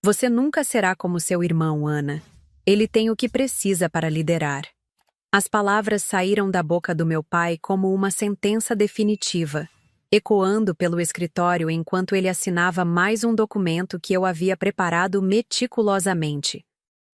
Você nunca será como seu irmão, Ana. Ele tem o que precisa para liderar. As palavras saíram da boca do meu pai como uma sentença definitiva, ecoando pelo escritório enquanto ele assinava mais um documento que eu havia preparado meticulosamente.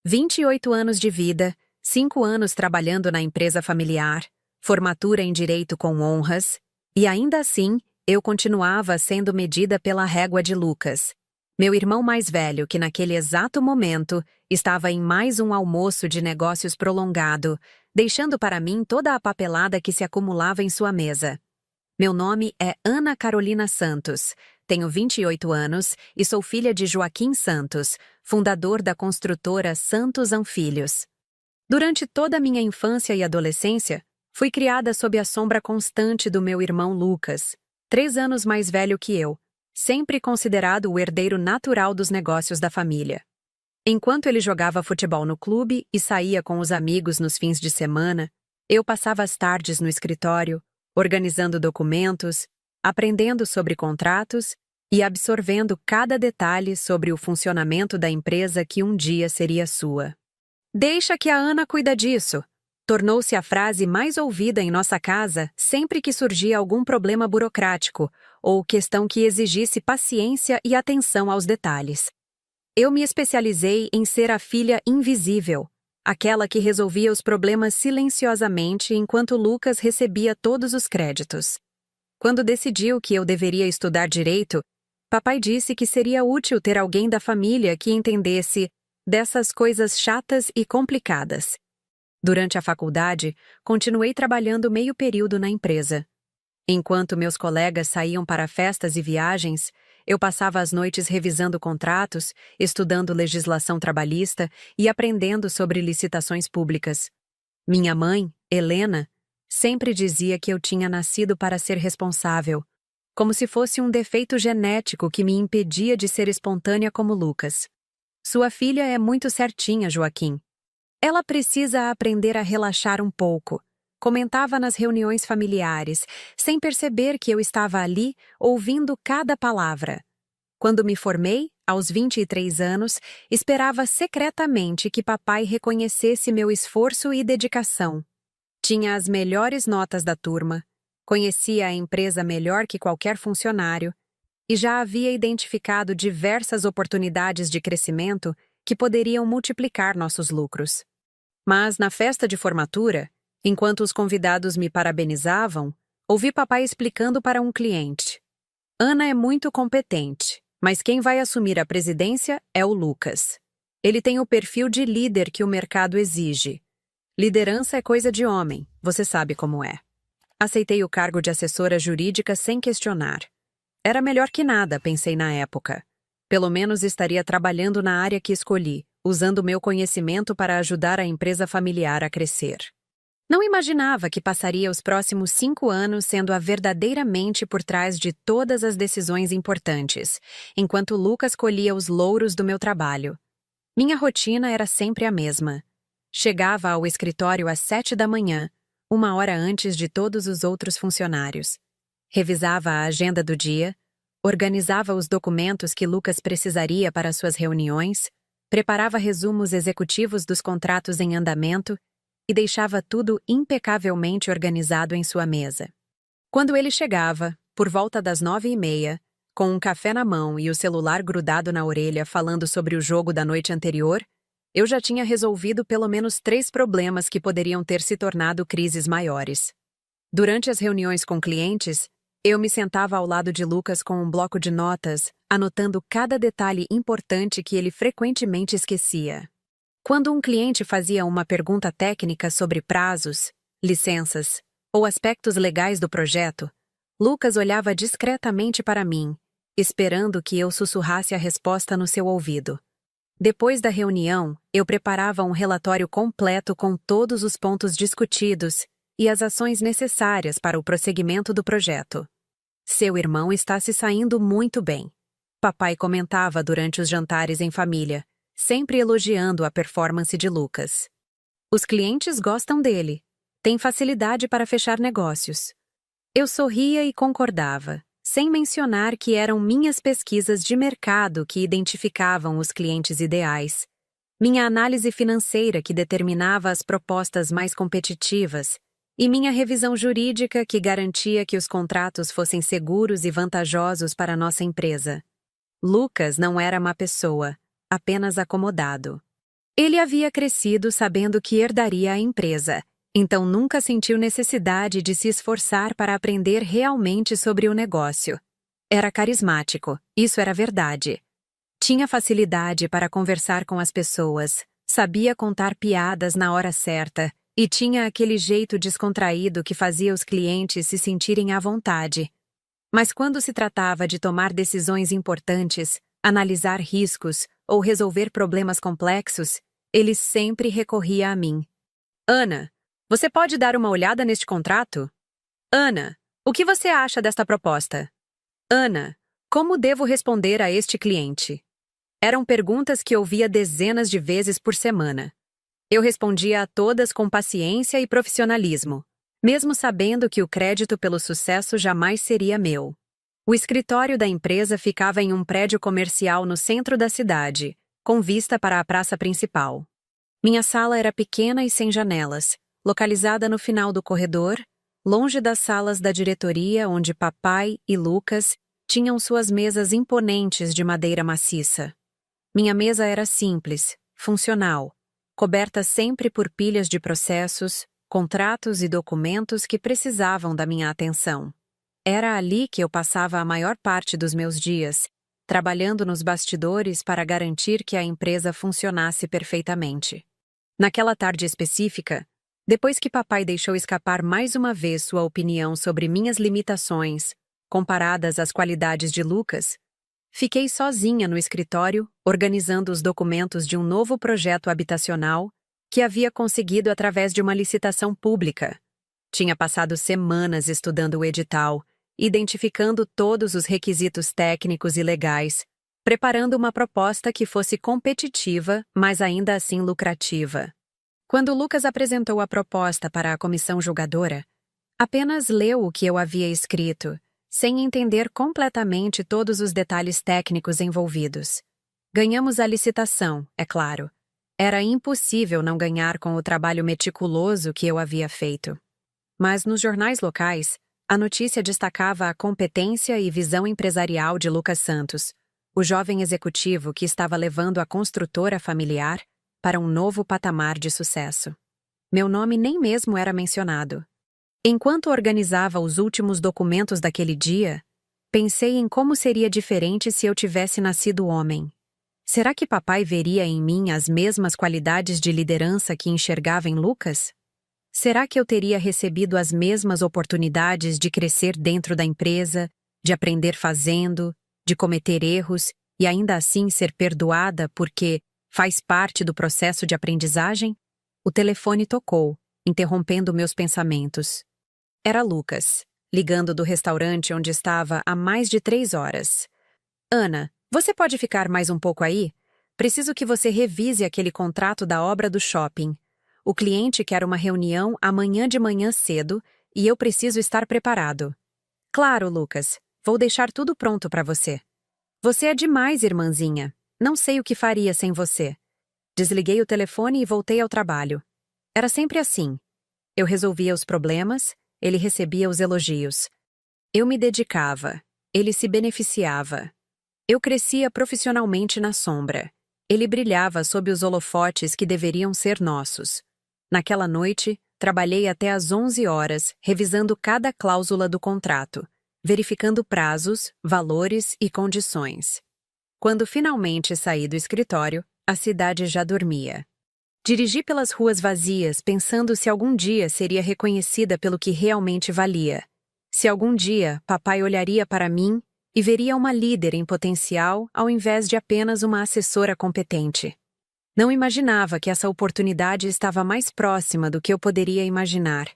28 anos de vida, 5 anos trabalhando na empresa familiar, formatura em direito com honras, e ainda assim, eu continuava sendo medida pela régua de Lucas, meu irmão mais velho, que naquele exato momento estava em mais um almoço de negócios prolongado, deixando para mim toda a papelada que se acumulava em sua mesa. Meu nome é Ana Carolina Santos, tenho 28 anos e sou filha de Joaquim Santos, fundador da construtora Santos Filhos. Durante toda a minha infância e adolescência, fui criada sob a sombra constante do meu irmão Lucas, 3 anos mais velho que eu, sempre considerado o herdeiro natural dos negócios da família. Enquanto ele jogava futebol no clube e saía com os amigos nos fins de semana, eu passava as tardes no escritório, organizando documentos, aprendendo sobre contratos e absorvendo cada detalhe sobre o funcionamento da empresa que um dia seria sua. "Deixa que a Ana cuida disso", tornou-se a frase mais ouvida em nossa casa sempre que surgia algum problema burocrático ou questão que exigisse paciência e atenção aos detalhes. Eu me especializei em ser a filha invisível, aquela que resolvia os problemas silenciosamente enquanto Lucas recebia todos os créditos. Quando decidiu que eu deveria estudar direito, papai disse que seria útil ter alguém da família que entendesse dessas coisas chatas e complicadas. Durante a faculdade, continuei trabalhando meio período na empresa. Enquanto meus colegas saíam para festas e viagens, eu passava as noites revisando contratos, estudando legislação trabalhista e aprendendo sobre licitações públicas. Minha mãe, Helena, sempre dizia que eu tinha nascido para ser responsável, como se fosse um defeito genético que me impedia de ser espontânea como Lucas. "Sua filha é muito certinha, Joaquim. Ela precisa aprender a relaxar um pouco", comentava nas reuniões familiares, sem perceber que eu estava ali ouvindo cada palavra. Quando me formei, aos 23 anos, esperava secretamente que papai reconhecesse meu esforço e dedicação. Tinha as melhores notas da turma, conhecia a empresa melhor que qualquer funcionário e já havia identificado diversas oportunidades de crescimento que poderiam multiplicar nossos lucros. Mas na festa de formatura, enquanto os convidados me parabenizavam, ouvi papai explicando para um cliente: "Ana é muito competente, mas quem vai assumir a presidência é o Lucas. Ele tem o perfil de líder que o mercado exige. Liderança é coisa de homem, você sabe como é." Aceitei o cargo de assessora jurídica sem questionar. Era melhor que nada, pensei na época. Pelo menos estaria trabalhando na área que escolhi, usando meu conhecimento para ajudar a empresa familiar a crescer. Não imaginava que passaria os próximos 5 anos sendo a verdadeira mente por trás de todas as decisões importantes, enquanto Lucas colhia os louros do meu trabalho. Minha rotina era sempre a mesma. Chegava ao escritório às 7 da manhã, 1 hora antes de todos os outros funcionários. Revisava a agenda do dia, organizava os documentos que Lucas precisaria para suas reuniões, preparava resumos executivos dos contratos em andamento e deixava tudo impecavelmente organizado em sua mesa. Quando ele chegava, por volta das 9h30, com um café na mão e o celular grudado na orelha falando sobre o jogo da noite anterior, eu já tinha resolvido pelo menos 3 problemas que poderiam ter se tornado crises maiores. Durante as reuniões com clientes, eu me sentava ao lado de Lucas com um bloco de notas, anotando cada detalhe importante que ele frequentemente esquecia. Quando um cliente fazia uma pergunta técnica sobre prazos, licenças ou aspectos legais do projeto, Lucas olhava discretamente para mim, esperando que eu sussurrasse a resposta no seu ouvido. Depois da reunião, eu preparava um relatório completo com todos os pontos discutidos e as ações necessárias para o prosseguimento do projeto. "Seu irmão está se saindo muito bem", papai comentava durante os jantares em família, sempre elogiando a performance de Lucas. "Os clientes gostam dele, tem facilidade para fechar negócios." Eu sorria e concordava, sem mencionar que eram minhas pesquisas de mercado que identificavam os clientes ideais, minha análise financeira que determinava as propostas mais competitivas e minha revisão jurídica que garantia que os contratos fossem seguros e vantajosos para nossa empresa. Lucas não era má pessoa, apenas acomodado. Ele havia crescido sabendo que herdaria a empresa, então nunca sentiu necessidade de se esforçar para aprender realmente sobre o negócio. Era carismático, isso era verdade. Tinha facilidade para conversar com as pessoas, sabia contar piadas na hora certa e tinha aquele jeito descontraído que fazia os clientes se sentirem à vontade. Mas quando se tratava de tomar decisões importantes, analisar riscos ou resolver problemas complexos, ele sempre recorria a mim. Ana, você pode dar uma olhada neste contrato? Ana, o que você acha desta proposta? Ana, como devo responder a este cliente? Eram perguntas que ouvia dezenas de vezes por semana. Eu respondia a todas com paciência e profissionalismo, mesmo sabendo que o crédito pelo sucesso jamais seria meu. O escritório da empresa ficava em um prédio comercial no centro da cidade, com vista para a praça principal. Minha sala era pequena e sem janelas, localizada no final do corredor, longe das salas da diretoria onde papai e Lucas tinham suas mesas imponentes de madeira maciça. Minha mesa era simples, funcional, coberta sempre por pilhas de processos, contratos e documentos que precisavam da minha atenção. Era ali que eu passava a maior parte dos meus dias, trabalhando nos bastidores para garantir que a empresa funcionasse perfeitamente. Naquela tarde específica, depois que papai deixou escapar mais uma vez sua opinião sobre minhas limitações, comparadas às qualidades de Lucas, fiquei sozinha no escritório, organizando os documentos de um novo projeto habitacional que havia conseguido através de uma licitação pública. Tinha passado semanas estudando o edital, identificando todos os requisitos técnicos e legais, preparando uma proposta que fosse competitiva, mas ainda assim lucrativa. Quando Lucas apresentou a proposta para a comissão julgadora, apenas leu o que eu havia escrito, sem entender completamente todos os detalhes técnicos envolvidos. Ganhamos a licitação, é claro. Era impossível não ganhar com o trabalho meticuloso que eu havia feito. Mas nos jornais locais, a notícia destacava a competência e visão empresarial de Lucas Santos, o jovem executivo que estava levando a construtora familiar para um novo patamar de sucesso. Meu nome nem mesmo era mencionado. Enquanto organizava os últimos documentos daquele dia, pensei em como seria diferente se eu tivesse nascido homem. Será que papai veria em mim as mesmas qualidades de liderança que enxergava em Lucas? Será que eu teria recebido as mesmas oportunidades de crescer dentro da empresa, de aprender fazendo, de cometer erros e ainda assim ser perdoada porque faz parte do processo de aprendizagem? O telefone tocou, interrompendo meus pensamentos. Era Lucas, ligando do restaurante onde estava há mais de 3 horas. Ana, você pode ficar mais um pouco aí? Preciso que você revise aquele contrato da obra do shopping. O cliente quer uma reunião amanhã de manhã cedo e eu preciso estar preparado. Claro, Lucas. Vou deixar tudo pronto para você. Você é demais, irmãzinha. Não sei o que faria sem você. Desliguei o telefone e voltei ao trabalho. Era sempre assim. Eu resolvia os problemas, ele recebia os elogios. Eu me dedicava, ele se beneficiava. Eu crescia profissionalmente na sombra. Ele brilhava sob os holofotes que deveriam ser nossos. Naquela noite, trabalhei até às 11 horas, revisando cada cláusula do contrato, verificando prazos, valores e condições. Quando finalmente saí do escritório, a cidade já dormia. Dirigi pelas ruas vazias, pensando se algum dia seria reconhecida pelo que realmente valia. Se algum dia papai olharia para mim e veria uma líder em potencial ao invés de apenas uma assessora competente. Não imaginava que essa oportunidade estava mais próxima do que eu poderia imaginar,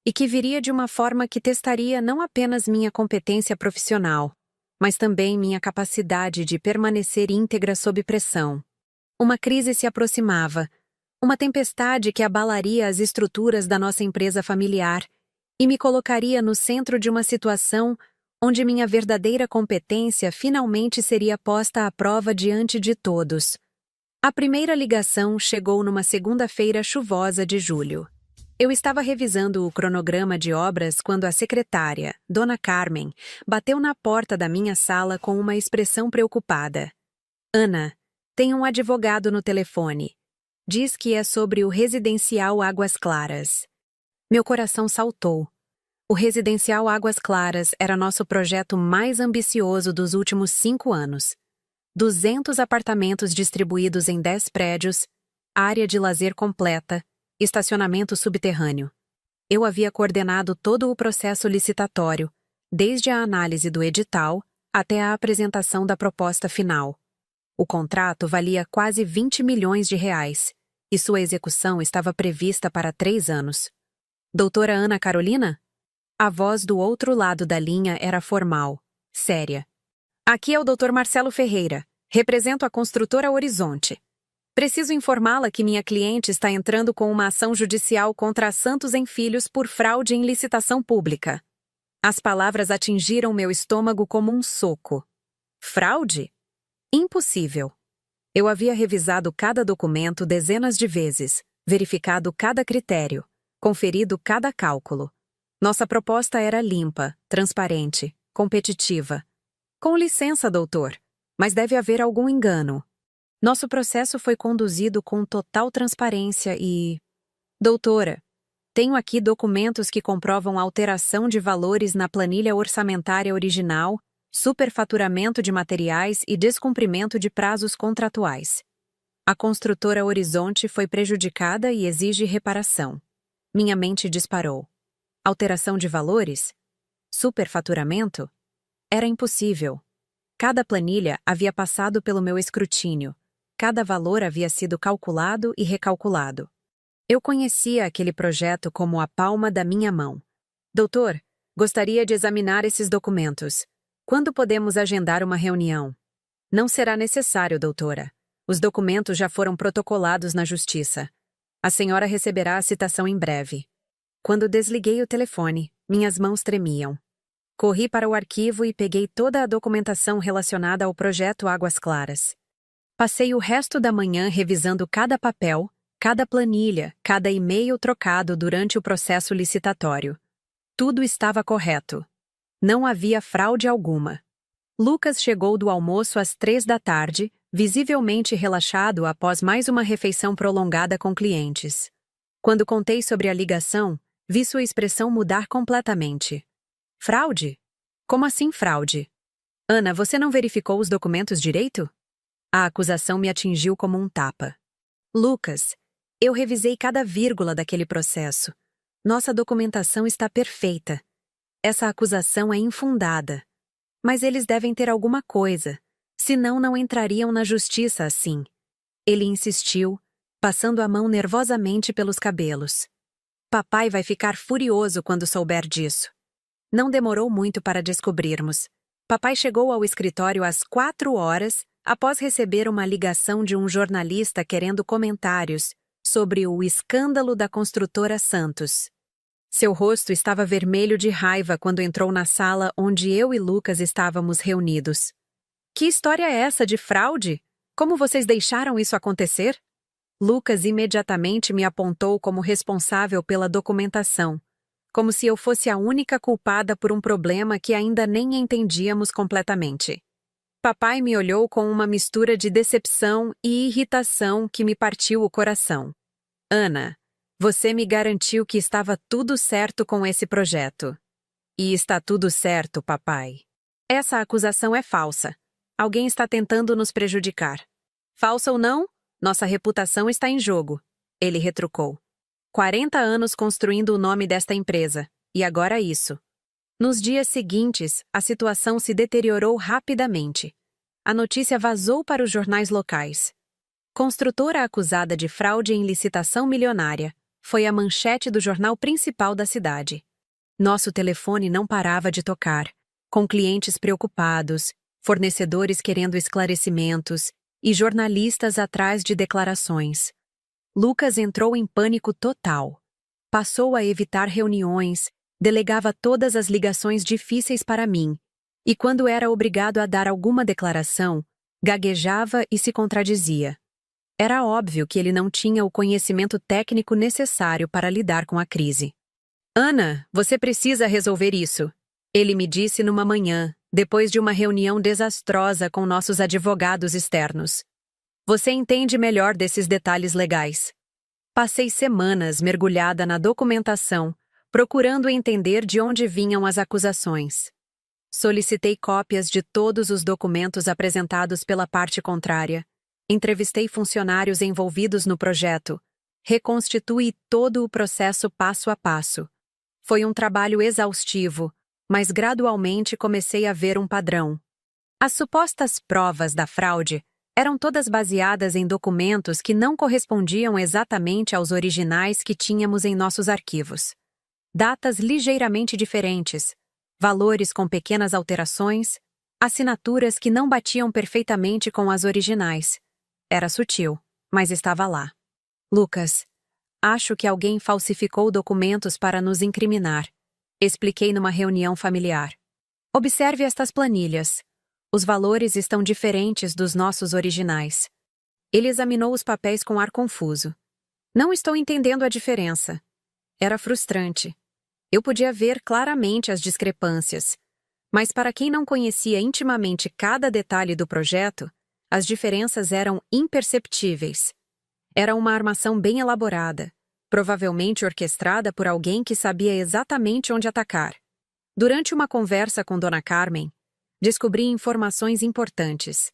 e que viria de uma forma que testaria não apenas minha competência profissional, mas também minha capacidade de permanecer íntegra sob pressão. Uma crise se aproximava, uma tempestade que abalaria as estruturas da nossa empresa familiar e me colocaria no centro de uma situação onde minha verdadeira competência finalmente seria posta à prova diante de todos. A primeira ligação chegou numa segunda-feira chuvosa de julho. Eu estava revisando o cronograma de obras quando a secretária, Dona Carmen, bateu na porta da minha sala com uma expressão preocupada. Ana, tem um advogado no telefone. Diz que é sobre o residencial Águas Claras. Meu coração saltou. O residencial Águas Claras era nosso projeto mais ambicioso dos últimos 5 anos. 200 apartamentos distribuídos em 10 prédios, área de lazer completa, estacionamento subterrâneo. Eu havia coordenado todo o processo licitatório, desde a análise do edital até a apresentação da proposta final. O contrato valia quase 20 milhões de reais e sua execução estava prevista para 3 anos. Doutora Ana Carolina? A voz do outro lado da linha era formal, séria. Aqui é o Dr. Marcelo Ferreira. Represento a construtora Horizonte. Preciso informá-la que minha cliente está entrando com uma ação judicial contra a Santos em Filhos por fraude em licitação pública. As palavras atingiram meu estômago como um soco. Fraude? Impossível. Eu havia revisado cada documento dezenas de vezes, verificado cada critério, conferido cada cálculo. Nossa proposta era limpa, transparente, competitiva. Com licença, doutor, mas deve haver algum engano. Nosso processo foi conduzido com total transparência e... Doutora, tenho aqui documentos que comprovam alteração de valores na planilha orçamentária original, superfaturamento de materiais e descumprimento de prazos contratuais. A construtora Horizonte foi prejudicada e exige reparação. Minha mente disparou. Alteração de valores? Superfaturamento? Era impossível. Cada planilha havia passado pelo meu escrutínio. Cada valor havia sido calculado e recalculado. Eu conhecia aquele projeto como a palma da minha mão. Doutor, gostaria de examinar esses documentos. Quando podemos agendar uma reunião? Não será necessário, doutora. Os documentos já foram protocolados na justiça. A senhora receberá a citação em breve. Quando desliguei o telefone, minhas mãos tremiam. Corri para o arquivo e peguei toda a documentação relacionada ao projeto Águas Claras. Passei o resto da manhã revisando cada papel, cada planilha, cada e-mail trocado durante o processo licitatório. Tudo estava correto. Não havia fraude alguma. Lucas chegou do almoço às 3 da tarde, visivelmente relaxado após mais uma refeição prolongada com clientes. Quando contei sobre a ligação, vi sua expressão mudar completamente. Fraude? Como assim fraude? Ana, você não verificou os documentos direito? A acusação me atingiu como um tapa. Lucas, eu revisei cada vírgula daquele processo. Nossa documentação está perfeita. Essa acusação é infundada. Mas eles devem ter alguma coisa, senão não entrariam na justiça assim. Ele insistiu, passando a mão nervosamente pelos cabelos. Papai vai ficar furioso quando souber disso. Não demorou muito para descobrirmos. Papai chegou ao escritório às 4 horas, após receber uma ligação de um jornalista querendo comentários sobre o escândalo da construtora Santos. Seu rosto estava vermelho de raiva quando entrou na sala onde eu e Lucas estávamos reunidos. Que história é essa de fraude? Como vocês deixaram isso acontecer? Lucas imediatamente me apontou como responsável pela documentação, como se eu fosse a única culpada por um problema que ainda nem entendíamos completamente. Papai me olhou com uma mistura de decepção e irritação que me partiu o coração. Ana, você me garantiu que estava tudo certo com esse projeto. E está tudo certo, papai. Essa acusação é falsa. Alguém está tentando nos prejudicar. Falsa ou não, nossa reputação está em jogo, ele retrucou. 40 anos construindo o nome desta empresa, e agora isso. Nos dias seguintes, a situação se deteriorou rapidamente. A notícia vazou para os jornais locais. Construtora acusada de fraude em licitação milionária foi a manchete do jornal principal da cidade. Nosso telefone não parava de tocar, com clientes preocupados, fornecedores querendo esclarecimentos e jornalistas atrás de declarações. Lucas entrou em pânico total. Passou a evitar reuniões, delegava todas as ligações difíceis para mim E quando era obrigado a dar alguma declaração, gaguejava e se contradizia. Era óbvio que ele não tinha o conhecimento técnico necessário para lidar com a crise. Ana, você precisa resolver isso, ele me disse numa manhã, depois de uma reunião desastrosa com nossos advogados externos. Você entende melhor desses detalhes legais. Passei semanas mergulhada na documentação, procurando entender de onde vinham as acusações. Solicitei cópias de todos os documentos apresentados pela parte contrária, entrevistei funcionários envolvidos no projeto, reconstituí todo o processo passo a passo. Foi um trabalho exaustivo, mas gradualmente comecei a ver um padrão. As supostas provas da fraude eram todas baseadas em documentos que não correspondiam exatamente aos originais que tínhamos em nossos arquivos. Datas ligeiramente diferentes, valores com pequenas alterações, assinaturas que não batiam perfeitamente com as originais. Era sutil, mas estava lá. Lucas, acho que alguém falsificou documentos para nos incriminar, expliquei numa reunião familiar. Observe estas planilhas. Os valores estão diferentes dos nossos originais. Ele examinou os papéis com ar confuso. Não estou entendendo a diferença. Era frustrante. Eu podia ver claramente as discrepâncias, mas para quem não conhecia intimamente cada detalhe do projeto, as diferenças eram imperceptíveis. Era uma armação bem elaborada, provavelmente orquestrada por alguém que sabia exatamente onde atacar. Durante uma conversa com Dona Carmen, descobri informações importantes.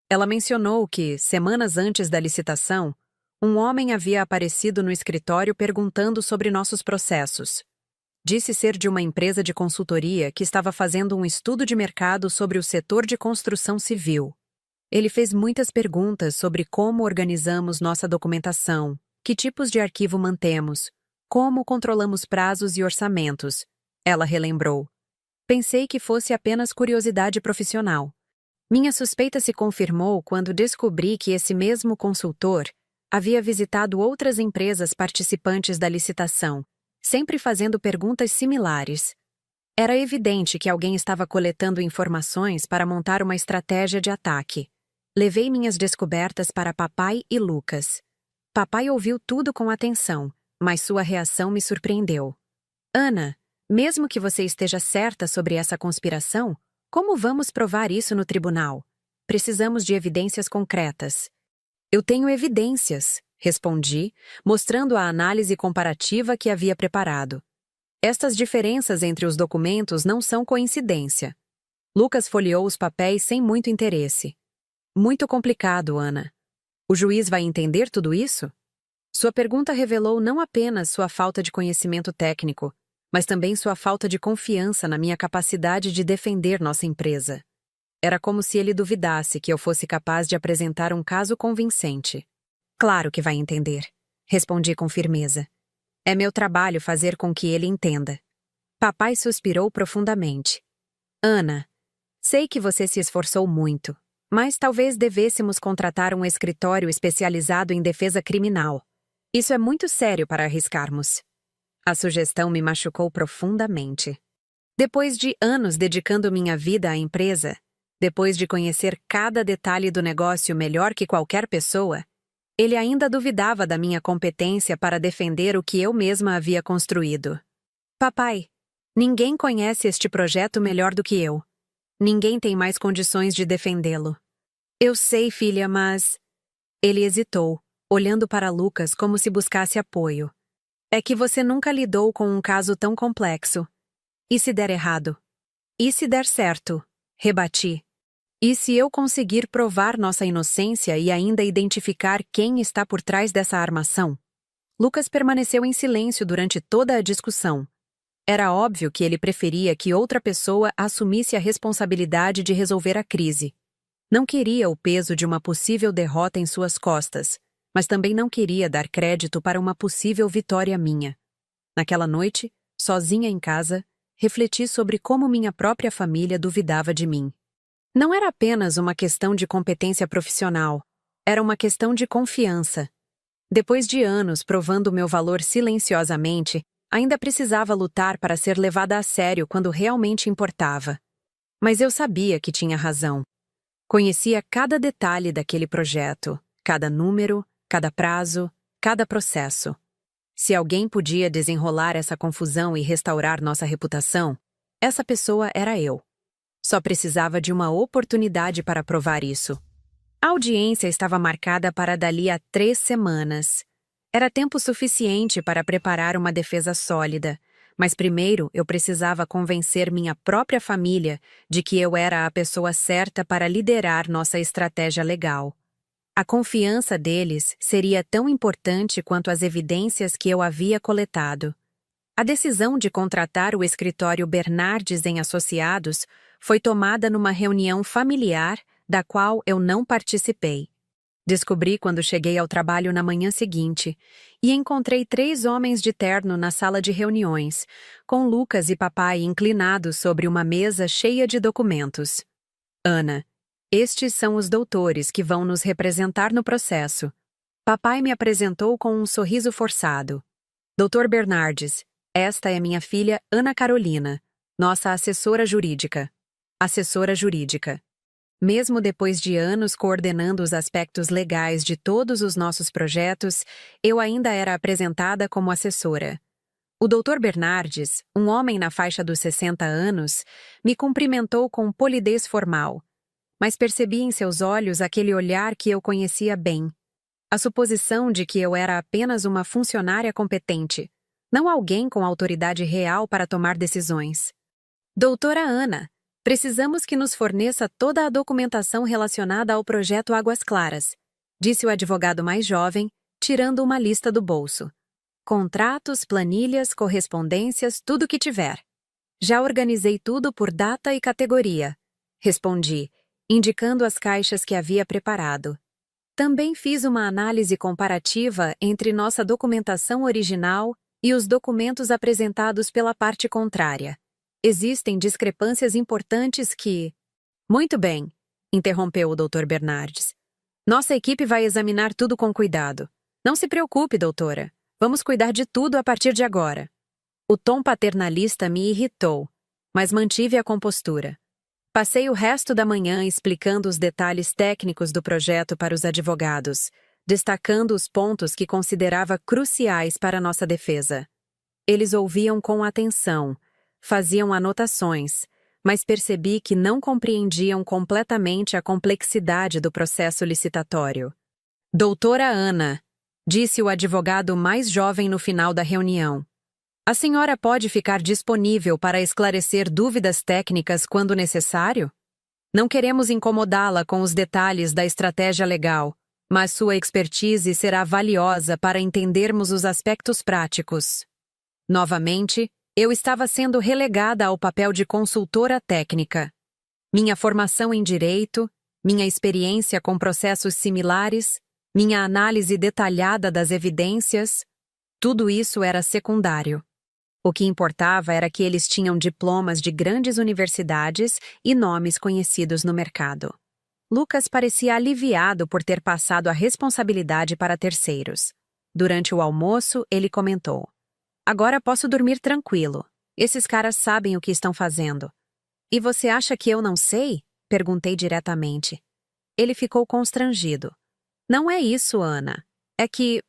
Ela mencionou que, semanas antes da licitação, um homem havia aparecido no escritório perguntando sobre nossos processos. Disse ser de uma empresa de consultoria que estava fazendo um estudo de mercado sobre o setor de construção civil. Ele fez muitas perguntas sobre como organizamos nossa documentação, que tipos de arquivo mantemos, como controlamos prazos e orçamentos. Ela relembrou. Pensei que fosse apenas curiosidade profissional. Minha suspeita se confirmou quando descobri que esse mesmo consultor havia visitado outras empresas participantes da licitação, sempre fazendo perguntas similares. Era evidente que alguém estava coletando informações para montar uma estratégia de ataque. Levei minhas descobertas para papai e Lucas. Papai ouviu tudo com atenção, mas sua reação me surpreendeu. Ana, mesmo que você esteja certa sobre essa conspiração, como vamos provar isso no tribunal? Precisamos de evidências concretas. Eu tenho evidências, respondi, mostrando a análise comparativa que havia preparado. Estas diferenças entre os documentos não são coincidência. Lucas folheou os papéis sem muito interesse. Muito complicado, Ana. O juiz vai entender tudo isso? Sua pergunta revelou não apenas sua falta de conhecimento técnico, mas também sua falta de confiança na minha capacidade de defender nossa empresa. Era como se ele duvidasse que eu fosse capaz de apresentar um caso convincente. Claro que vai entender, respondi com firmeza. É meu trabalho fazer com que ele entenda. Papai suspirou profundamente. Ana, sei que você se esforçou muito, mas talvez devêssemos contratar um escritório especializado em defesa criminal. Isso é muito sério para arriscarmos. A sugestão me machucou profundamente. Depois de anos dedicando minha vida à empresa, depois de conhecer cada detalhe do negócio melhor que qualquer pessoa, ele ainda duvidava da minha competência para defender o que eu mesma havia construído. Papai, ninguém conhece este projeto melhor do que eu. Ninguém tem mais condições de defendê-lo. Eu sei, filha, mas... Ele hesitou, olhando para Lucas como se buscasse apoio. É que você nunca lidou com um caso tão complexo. E se der errado? E se der certo? Rebati. E se eu conseguir provar nossa inocência e ainda identificar quem está por trás dessa armação? Lucas permaneceu em silêncio durante toda a discussão. Era óbvio que ele preferia que outra pessoa assumisse a responsabilidade de resolver a crise. Não queria o peso de uma possível derrota em suas costas, mas também não queria dar crédito para uma possível vitória minha. Naquela noite, sozinha em casa, refleti sobre como minha própria família duvidava de mim. Não era apenas uma questão de competência profissional, era uma questão de confiança. Depois de anos provando meu valor silenciosamente, ainda precisava lutar para ser levada a sério quando realmente importava. Mas eu sabia que tinha razão. Conhecia cada detalhe daquele projeto, cada número, cada prazo, cada processo. Se alguém podia desenrolar essa confusão e restaurar nossa reputação, essa pessoa era eu. Só precisava de uma oportunidade para provar isso. A audiência estava marcada para dali a 3 semanas. Era tempo suficiente para preparar uma defesa sólida, mas primeiro eu precisava convencer minha própria família de que eu era a pessoa certa para liderar nossa estratégia legal. A confiança deles seria tão importante quanto as evidências que eu havia coletado. A decisão de contratar o escritório Bernardes em Associados foi tomada numa reunião familiar da qual eu não participei. Descobri quando cheguei ao trabalho na manhã seguinte e encontrei 3 homens de terno na sala de reuniões, com Lucas e papai inclinados sobre uma mesa cheia de documentos. Ana, estes são os doutores que vão nos representar no processo. Papai me apresentou com um sorriso forçado. Doutor Bernardes, esta é minha filha Ana Carolina, nossa assessora jurídica. Assessora jurídica. Mesmo depois de anos coordenando os aspectos legais de todos os nossos projetos, eu ainda era apresentada como assessora. O Dr. Bernardes, um homem na faixa dos 60 anos, me cumprimentou com polidez formal, mas percebi em seus olhos aquele olhar que eu conhecia bem. A suposição de que eu era apenas uma funcionária competente, não alguém com autoridade real para tomar decisões. Doutora Ana, precisamos que nos forneça toda a documentação relacionada ao projeto Águas Claras, disse o advogado mais jovem, tirando uma lista do bolso. Contratos, planilhas, correspondências, tudo o que tiver. Já organizei tudo por data e categoria, respondi, indicando as caixas que havia preparado. Também fiz uma análise comparativa entre nossa documentação original e os documentos apresentados pela parte contrária. Existem discrepâncias importantes que... Muito bem, interrompeu o Dr. Bernardes. Nossa equipe vai examinar tudo com cuidado. Não se preocupe, doutora. Vamos cuidar de tudo a partir de agora. O tom paternalista me irritou, mas mantive a compostura. Passei o resto da manhã explicando os detalhes técnicos do projeto para os advogados, destacando os pontos que considerava cruciais para nossa defesa. Eles ouviam com atenção, faziam anotações, mas percebi que não compreendiam completamente a complexidade do processo licitatório. Doutora Ana, disse o advogado mais jovem no final da reunião. A senhora pode ficar disponível para esclarecer dúvidas técnicas quando necessário? Não queremos incomodá-la com os detalhes da estratégia legal, mas sua expertise será valiosa para entendermos os aspectos práticos. Novamente, eu estava sendo relegada ao papel de consultora técnica. Minha formação em direito, minha experiência com processos similares, minha análise detalhada das evidências, tudo isso era secundário. O que importava era que eles tinham diplomas de grandes universidades e nomes conhecidos no mercado. Lucas parecia aliviado por ter passado a responsabilidade para terceiros. Durante o almoço, ele comentou: Agora posso dormir tranquilo. Esses caras sabem o que estão fazendo. E você acha que eu não sei? Perguntei diretamente. Ele ficou constrangido. Não é isso, Ana. É que,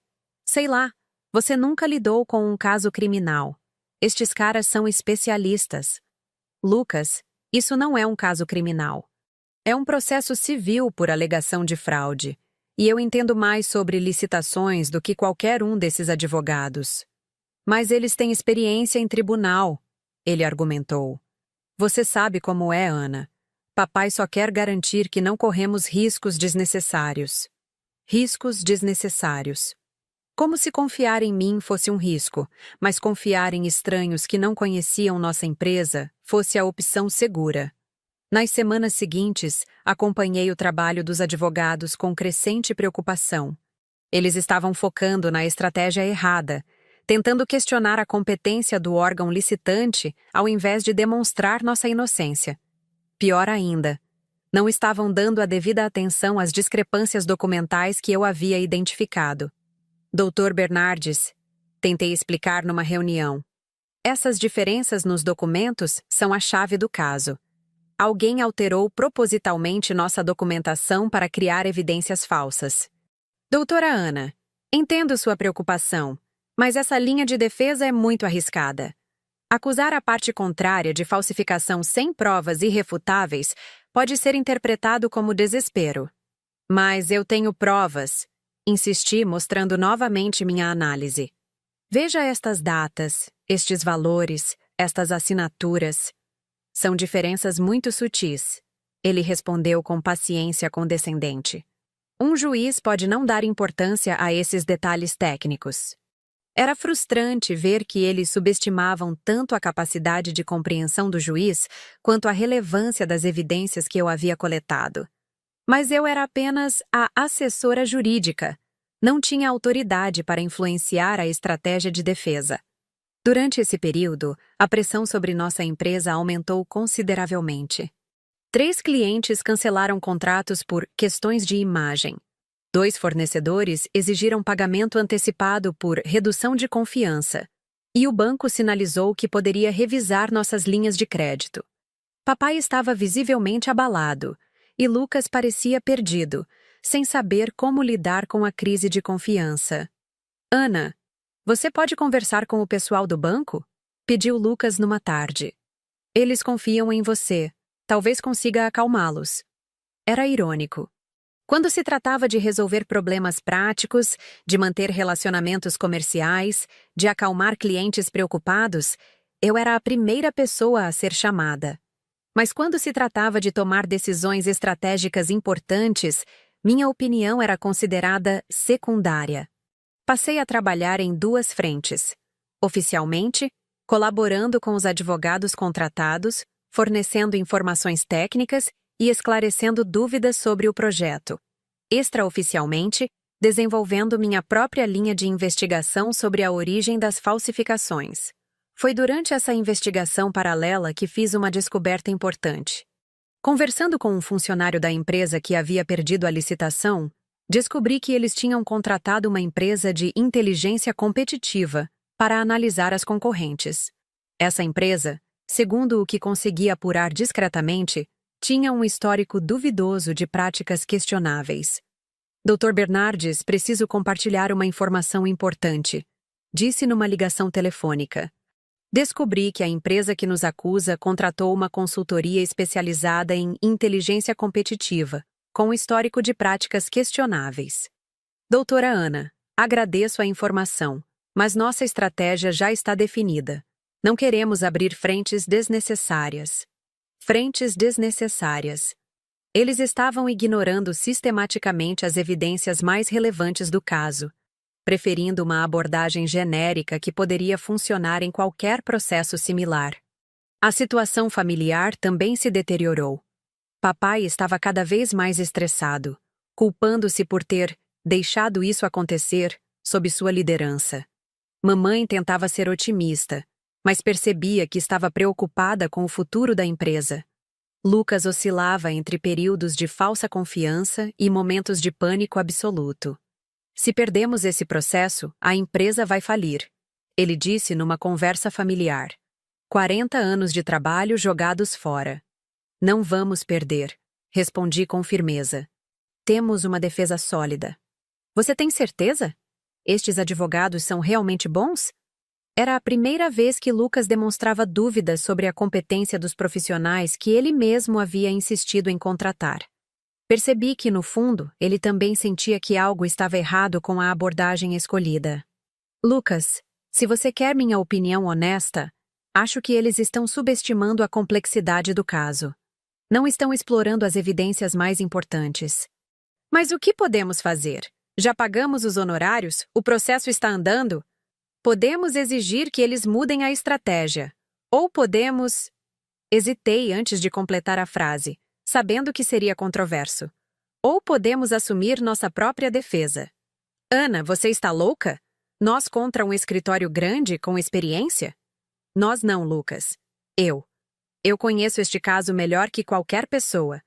sei lá, você nunca lidou com um caso criminal. Estes caras são especialistas. Lucas, isso não é um caso criminal. É um processo civil por alegação de fraude. E eu entendo mais sobre licitações do que qualquer um desses advogados. Mas eles têm experiência em tribunal, ele argumentou. Você sabe como é, Ana. Papai só quer garantir que não corremos riscos desnecessários. Riscos desnecessários. Como se confiar em mim fosse um risco, mas confiar em estranhos que não conheciam nossa empresa fosse a opção segura. Nas semanas seguintes, acompanhei o trabalho dos advogados com crescente preocupação. Eles estavam focando na estratégia errada, tentando questionar a competência do órgão licitante ao invés de demonstrar nossa inocência. Pior ainda, não estavam dando a devida atenção às discrepâncias documentais que eu havia identificado. Dr. Bernardes, tentei explicar numa reunião. Essas diferenças nos documentos são a chave do caso. alguém alterou propositalmente nossa documentação para criar evidências falsas. Doutora Ana, entendo sua preocupação, mas essa linha de defesa é muito arriscada. Acusar a parte contrária de falsificação sem provas irrefutáveis pode ser interpretado como desespero. Mas eu tenho provas, insisti, mostrando novamente minha análise. Veja estas datas, estes valores, estas assinaturas. São diferenças muito sutis, ele respondeu com paciência condescendente. Um juiz pode não dar importância a esses detalhes técnicos. Era frustrante ver que eles subestimavam tanto a capacidade de compreensão do juiz quanto a relevância das evidências que eu havia coletado. Mas eu era apenas a assessora jurídica. Não tinha autoridade para influenciar a estratégia de defesa. Durante esse período, a pressão sobre nossa empresa aumentou consideravelmente. 3 clientes cancelaram contratos por questões de imagem. 2 fornecedores exigiram pagamento antecipado por redução de confiança. E o banco sinalizou que poderia revisar nossas linhas de crédito. Papai estava visivelmente abalado, e Lucas parecia perdido, sem saber como lidar com a crise de confiança. Ana, você pode conversar com o pessoal do banco? Pediu Lucas numa tarde. Eles confiam em você. Talvez consiga acalmá-los. Era irônico. Quando se tratava de resolver problemas práticos, de manter relacionamentos comerciais, de acalmar clientes preocupados, eu era a primeira pessoa a ser chamada. Mas quando se tratava de tomar decisões estratégicas importantes, minha opinião era considerada secundária. Passei a trabalhar em 2 frentes. Oficialmente, colaborando com os advogados contratados, fornecendo informações técnicas e esclarecendo dúvidas sobre o projeto. Extraoficialmente, desenvolvendo minha própria linha de investigação sobre a origem das falsificações. Foi durante essa investigação paralela que fiz uma descoberta importante. Conversando com um funcionário da empresa que havia perdido a licitação, descobri que eles tinham contratado uma empresa de inteligência competitiva para analisar as concorrentes. Essa empresa, segundo o que consegui apurar discretamente, tinha um histórico duvidoso de práticas questionáveis. Dr. Bernardes, preciso compartilhar uma informação importante, disse numa ligação telefônica. Descobri que a empresa que nos acusa contratou uma consultoria especializada em inteligência competitiva, com histórico de práticas questionáveis. Doutora Ana, agradeço a informação, mas nossa estratégia já está definida. Não queremos abrir frentes desnecessárias. Frentes desnecessárias. Eles estavam ignorando sistematicamente as evidências mais relevantes do caso, preferindo uma abordagem genérica que poderia funcionar em qualquer processo similar. A situação familiar também se deteriorou. Papai estava cada vez mais estressado, culpando-se por ter deixado isso acontecer sob sua liderança. Mamãe tentava ser otimista, mas percebia que estava preocupada com o futuro da empresa. Lucas oscilava entre períodos de falsa confiança e momentos de pânico absoluto. Se perdemos esse processo, a empresa vai falir, ele disse numa conversa familiar. 40 anos de trabalho jogados fora. Não vamos perder, respondi com firmeza. Temos uma defesa sólida. Você tem certeza? Estes advogados são realmente bons? Era a primeira vez que Lucas demonstrava dúvidas sobre a competência dos profissionais que ele mesmo havia insistido em contratar. Percebi que, no fundo, ele também sentia que algo estava errado com a abordagem escolhida. Lucas, se você quer minha opinião honesta, acho que eles estão subestimando a complexidade do caso. Não estão explorando as evidências mais importantes. Mas o que podemos fazer? Já pagamos os honorários? O processo está andando? Podemos exigir que eles mudem a estratégia. Ou podemos... Hesitei antes de completar a frase, sabendo que seria controverso. Ou podemos assumir nossa própria defesa. Ana, você está louca? Nós contra um escritório grande com experiência? Nós não, Lucas. Eu. Eu conheço este caso melhor que qualquer pessoa.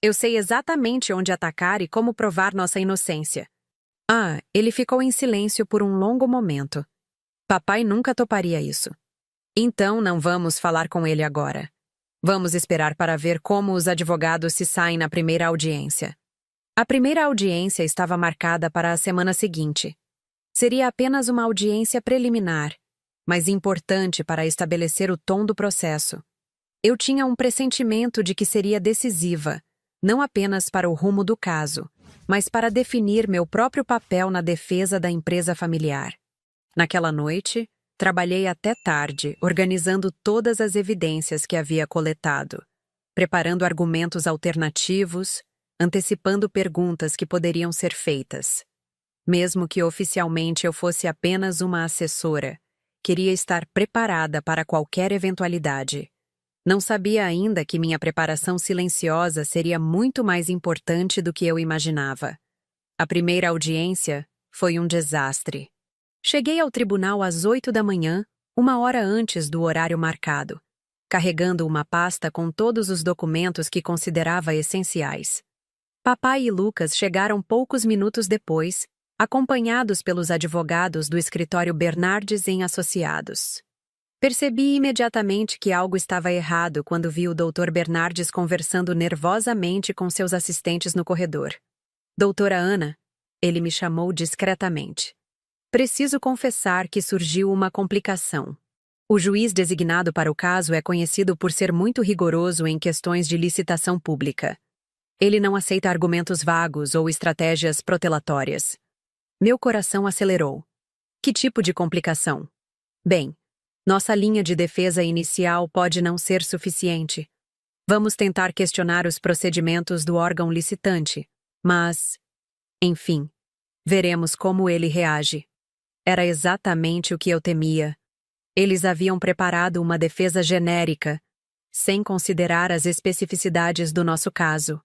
Eu sei exatamente onde atacar e como provar nossa inocência. Ele ficou em silêncio por um longo momento. Papai nunca toparia isso. Então não vamos falar com ele agora. Vamos esperar para ver como os advogados se saem na primeira audiência. A primeira audiência estava marcada para a semana seguinte. Seria apenas uma audiência preliminar, mas importante para estabelecer o tom do processo. Eu tinha um pressentimento de que seria decisiva, não apenas para o rumo do caso, mas para definir meu próprio papel na defesa da empresa familiar. Naquela noite, trabalhei até tarde, organizando todas as evidências que havia coletado, preparando argumentos alternativos, antecipando perguntas que poderiam ser feitas. Mesmo que oficialmente eu fosse apenas uma assessora, queria estar preparada para qualquer eventualidade. Não sabia ainda que minha preparação silenciosa seria muito mais importante do que eu imaginava. A primeira audiência foi um desastre. Cheguei ao tribunal às 8 da manhã, uma hora antes do horário marcado, carregando uma pasta com todos os documentos que considerava essenciais. Papai e Lucas chegaram poucos minutos depois, acompanhados pelos advogados do escritório Bernardes em Associados. Percebi imediatamente que algo estava errado quando vi o Dr. Bernardes conversando nervosamente com seus assistentes no corredor. Doutora Ana, ele me chamou discretamente. Preciso confessar que surgiu uma complicação. O juiz designado para o caso é conhecido por ser muito rigoroso em questões de licitação pública. Ele não aceita argumentos vagos ou estratégias protelatórias. Meu coração acelerou. Que tipo de complicação? Bem, nossa linha de defesa inicial pode não ser suficiente. Vamos tentar questionar os procedimentos do órgão licitante, mas, enfim, veremos como ele reage. Era exatamente o que eu temia. Eles haviam preparado uma defesa genérica, sem considerar as especificidades do nosso caso.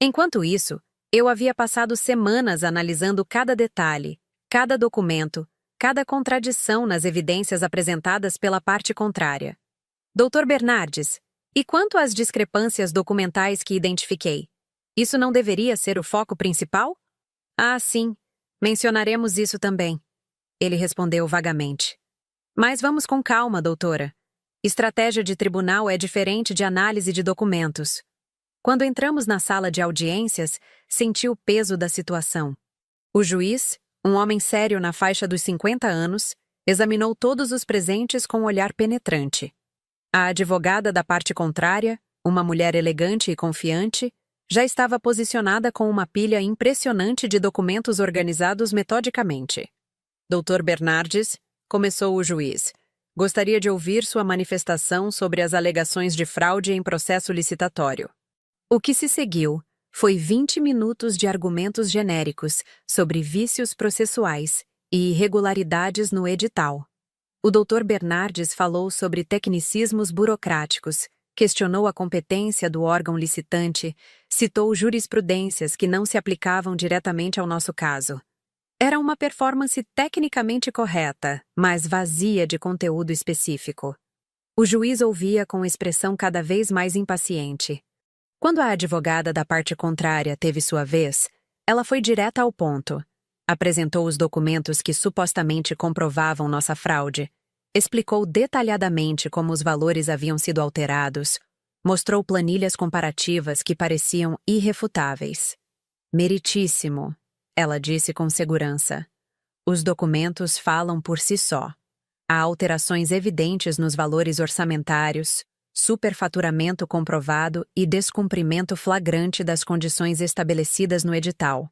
Enquanto isso, eu havia passado semanas analisando cada detalhe, cada documento, cada contradição nas evidências apresentadas pela parte contrária. Dr. Bernardes, e quanto às discrepâncias documentais que identifiquei? Isso não deveria ser o foco principal? Ah, sim. Mencionaremos isso também. Ele respondeu vagamente. Mas vamos com calma, doutora. Estratégia de tribunal é diferente de análise de documentos. Quando entramos na sala de audiências, senti o peso da situação. O juiz, um homem sério na faixa dos 50 anos, examinou todos os presentes com um olhar penetrante. A advogada da parte contrária, uma mulher elegante e confiante, já estava posicionada com uma pilha impressionante de documentos organizados metodicamente. Dr. Bernardes, começou o juiz, gostaria de ouvir sua manifestação sobre as alegações de fraude em processo licitatório. O que se seguiu foi 20 minutos de argumentos genéricos sobre vícios processuais e irregularidades no edital. O Dr. Bernardes falou sobre tecnicismos burocráticos, questionou a competência do órgão licitante, citou jurisprudências que não se aplicavam diretamente ao nosso caso. Era uma performance tecnicamente correta, mas vazia de conteúdo específico. O juiz ouvia com expressão cada vez mais impaciente. Quando a advogada da parte contrária teve sua vez, ela foi direta ao ponto. Apresentou os documentos que supostamente comprovavam nossa fraude, explicou detalhadamente como os valores haviam sido alterados, mostrou planilhas comparativas que pareciam irrefutáveis. Meritíssimo, ela disse com segurança. Os documentos falam por si só. Há alterações evidentes nos valores orçamentários, superfaturamento comprovado e descumprimento flagrante das condições estabelecidas no edital.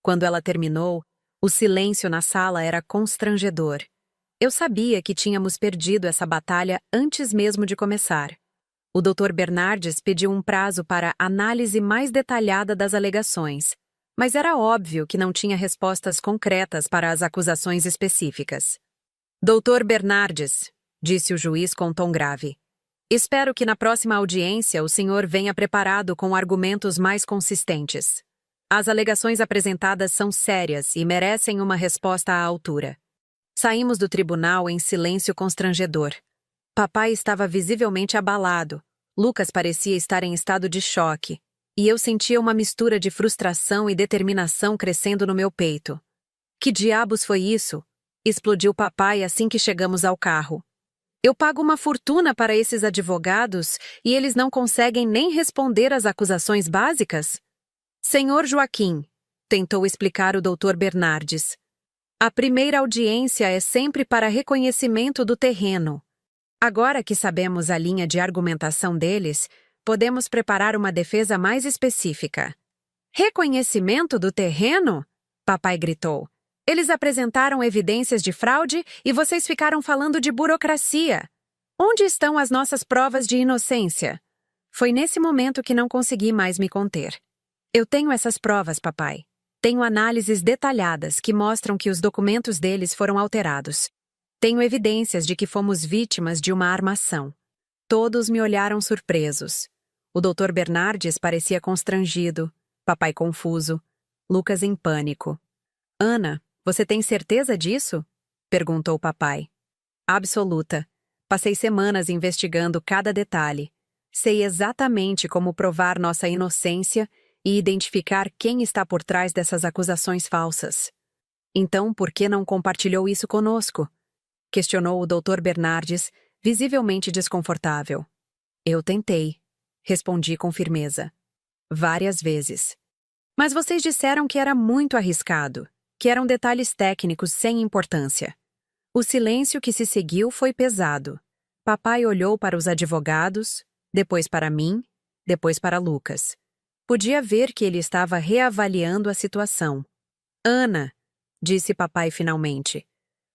Quando ela terminou, o silêncio na sala era constrangedor. Eu sabia que tínhamos perdido essa batalha antes mesmo de começar. O Dr. Bernardes pediu um prazo para análise mais detalhada das alegações, mas era óbvio que não tinha respostas concretas para as acusações específicas. Dr. Bernardes, disse o juiz com tom grave, espero que na próxima audiência o senhor venha preparado com argumentos mais consistentes. As alegações apresentadas são sérias e merecem uma resposta à altura. Saímos do tribunal em silêncio constrangedor. Papai estava visivelmente abalado. Lucas parecia estar em estado de choque. E eu sentia uma mistura de frustração e determinação crescendo no meu peito. Que diabos foi isso? Explodiu papai assim que chegamos ao carro. Eu pago uma fortuna para esses advogados e eles não conseguem nem responder às acusações básicas? Senhor Joaquim, tentou explicar o Dr. Bernardes. A primeira audiência é sempre para reconhecimento do terreno. Agora que sabemos a linha de argumentação deles, podemos preparar uma defesa mais específica. Reconhecimento do terreno? Papai gritou. Eles apresentaram evidências de fraude e vocês ficaram falando de burocracia. Onde estão as nossas provas de inocência? Foi nesse momento que não consegui mais me conter. Eu tenho essas provas, papai. Tenho análises detalhadas que mostram que os documentos deles foram alterados. Tenho evidências de que fomos vítimas de uma armação. Todos me olharam surpresos. O Dr. Bernardes parecia constrangido, papai confuso, Lucas em pânico. Ana, você tem certeza disso? Perguntou papai. Absoluta. Passei semanas investigando cada detalhe. Sei exatamente como provar nossa inocência e identificar quem está por trás dessas acusações falsas. Então, por que não compartilhou isso conosco? Questionou o Dr. Bernardes, visivelmente desconfortável. Eu tentei, respondi com firmeza. Várias vezes. Mas vocês disseram que era muito arriscado, que eram detalhes técnicos sem importância. O silêncio que se seguiu foi pesado. Papai olhou para os advogados, depois para mim, depois para Lucas. Podia ver que ele estava reavaliando a situação. Ana, disse papai finalmente,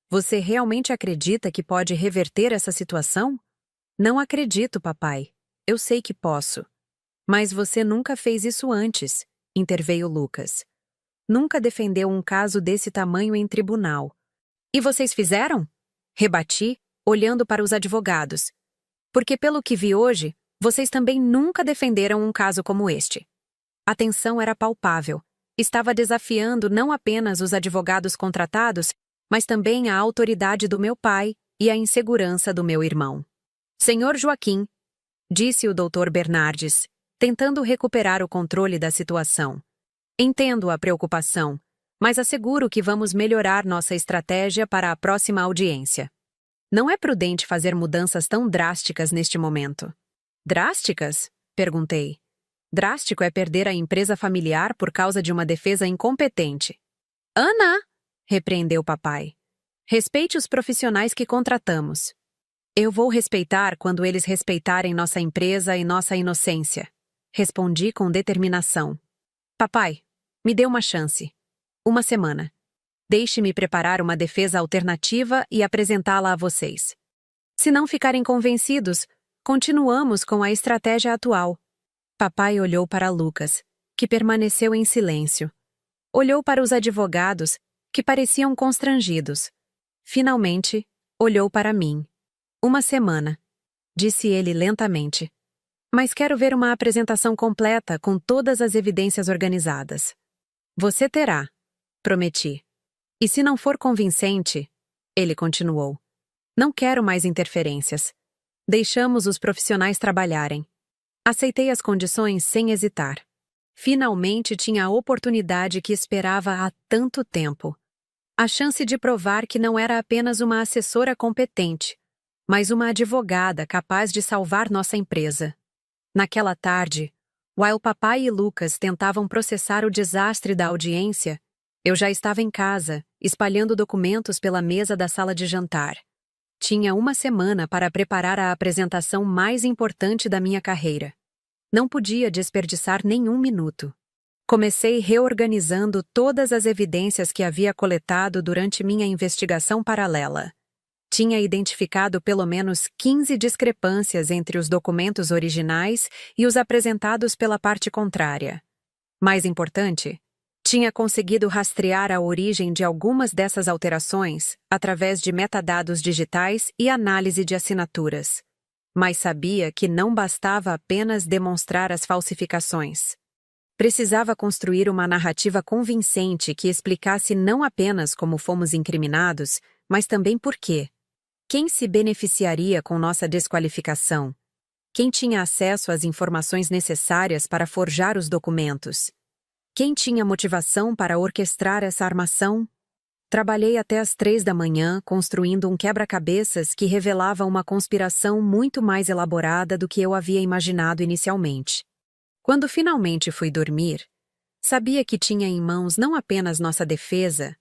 você realmente acredita que pode reverter essa situação? Não acredito, papai. Eu sei que posso. Mas você nunca fez isso antes, interveio Lucas. Nunca defendeu um caso desse tamanho em tribunal. E vocês fizeram? Rebati, olhando para os advogados. Porque pelo que vi hoje, vocês também nunca defenderam um caso como este. A tensão era palpável. Estava desafiando não apenas os advogados contratados, mas também a autoridade do meu pai e a insegurança do meu irmão. Senhor Joaquim, disse o Dr. Bernardes, tentando recuperar o controle da situação. Entendo a preocupação, mas asseguro que vamos melhorar nossa estratégia para a próxima audiência. Não é prudente fazer mudanças tão drásticas neste momento. Drásticas? Perguntei. Drástico é perder a empresa familiar por causa de uma defesa incompetente. Ana! Repreendeu papai. Respeite os profissionais que contratamos. Eu vou respeitar quando eles respeitarem nossa empresa e nossa inocência. Respondi com determinação. Papai, me dê uma chance. Uma semana. Deixe-me preparar uma defesa alternativa e apresentá-la a vocês. Se não ficarem convencidos, continuamos com a estratégia atual. Papai olhou para Lucas, que permaneceu em silêncio. Olhou para os advogados, que pareciam constrangidos. Finalmente, olhou para mim. Uma semana, disse ele lentamente. Mas quero ver uma apresentação completa com todas as evidências organizadas. Você terá, prometi. E se não for convincente, ele continuou. Não quero mais interferências. Deixamos os profissionais trabalharem. Aceitei as condições sem hesitar. Finalmente tinha a oportunidade que esperava há tanto tempo. A chance de provar que não era apenas uma assessora competente, mas uma advogada capaz de salvar nossa empresa. Naquela tarde, while papai e Lucas tentavam processar o desastre da audiência, eu já estava em casa, espalhando documentos pela mesa da sala de jantar. Tinha uma semana para preparar a apresentação mais importante da minha carreira. Não podia desperdiçar nenhum minuto. Comecei reorganizando todas as evidências que havia coletado durante minha investigação paralela. Tinha identificado pelo menos 15 discrepâncias entre os documentos originais e os apresentados pela parte contrária. Mais importante, tinha conseguido rastrear a origem de algumas dessas alterações através de metadados digitais e análise de assinaturas. Mas sabia que não bastava apenas demonstrar as falsificações. Precisava construir uma narrativa convincente que explicasse não apenas como fomos incriminados, mas também por quê. Quem se beneficiaria com nossa desqualificação? Quem tinha acesso às informações necessárias para forjar os documentos? Quem tinha motivação para orquestrar essa armação? Trabalhei até às 3 da manhã construindo um quebra-cabeças que revelava uma conspiração muito mais elaborada do que eu havia imaginado inicialmente. Quando finalmente fui dormir, sabia que tinha em mãos não apenas nossa defesa,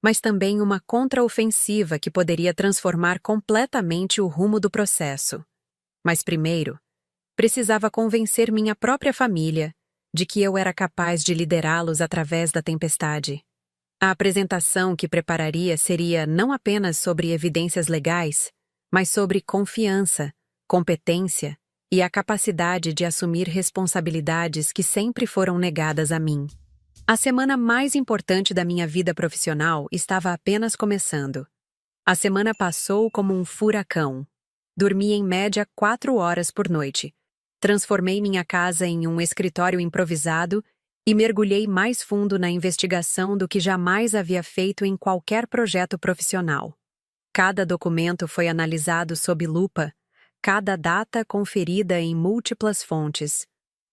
mas também uma contraofensiva que poderia transformar completamente o rumo do processo. Mas primeiro, precisava convencer minha própria família de que eu era capaz de liderá-los através da tempestade. A apresentação que prepararia seria não apenas sobre evidências legais, mas sobre confiança, competência e a capacidade de assumir responsabilidades que sempre foram negadas a mim. A semana mais importante da minha vida profissional estava apenas começando. A semana passou como um furacão. Dormi em média 4 horas por noite. Transformei minha casa em um escritório improvisado e mergulhei mais fundo na investigação do que jamais havia feito em qualquer projeto profissional. Cada documento foi analisado sob lupa, cada data conferida em múltiplas fontes,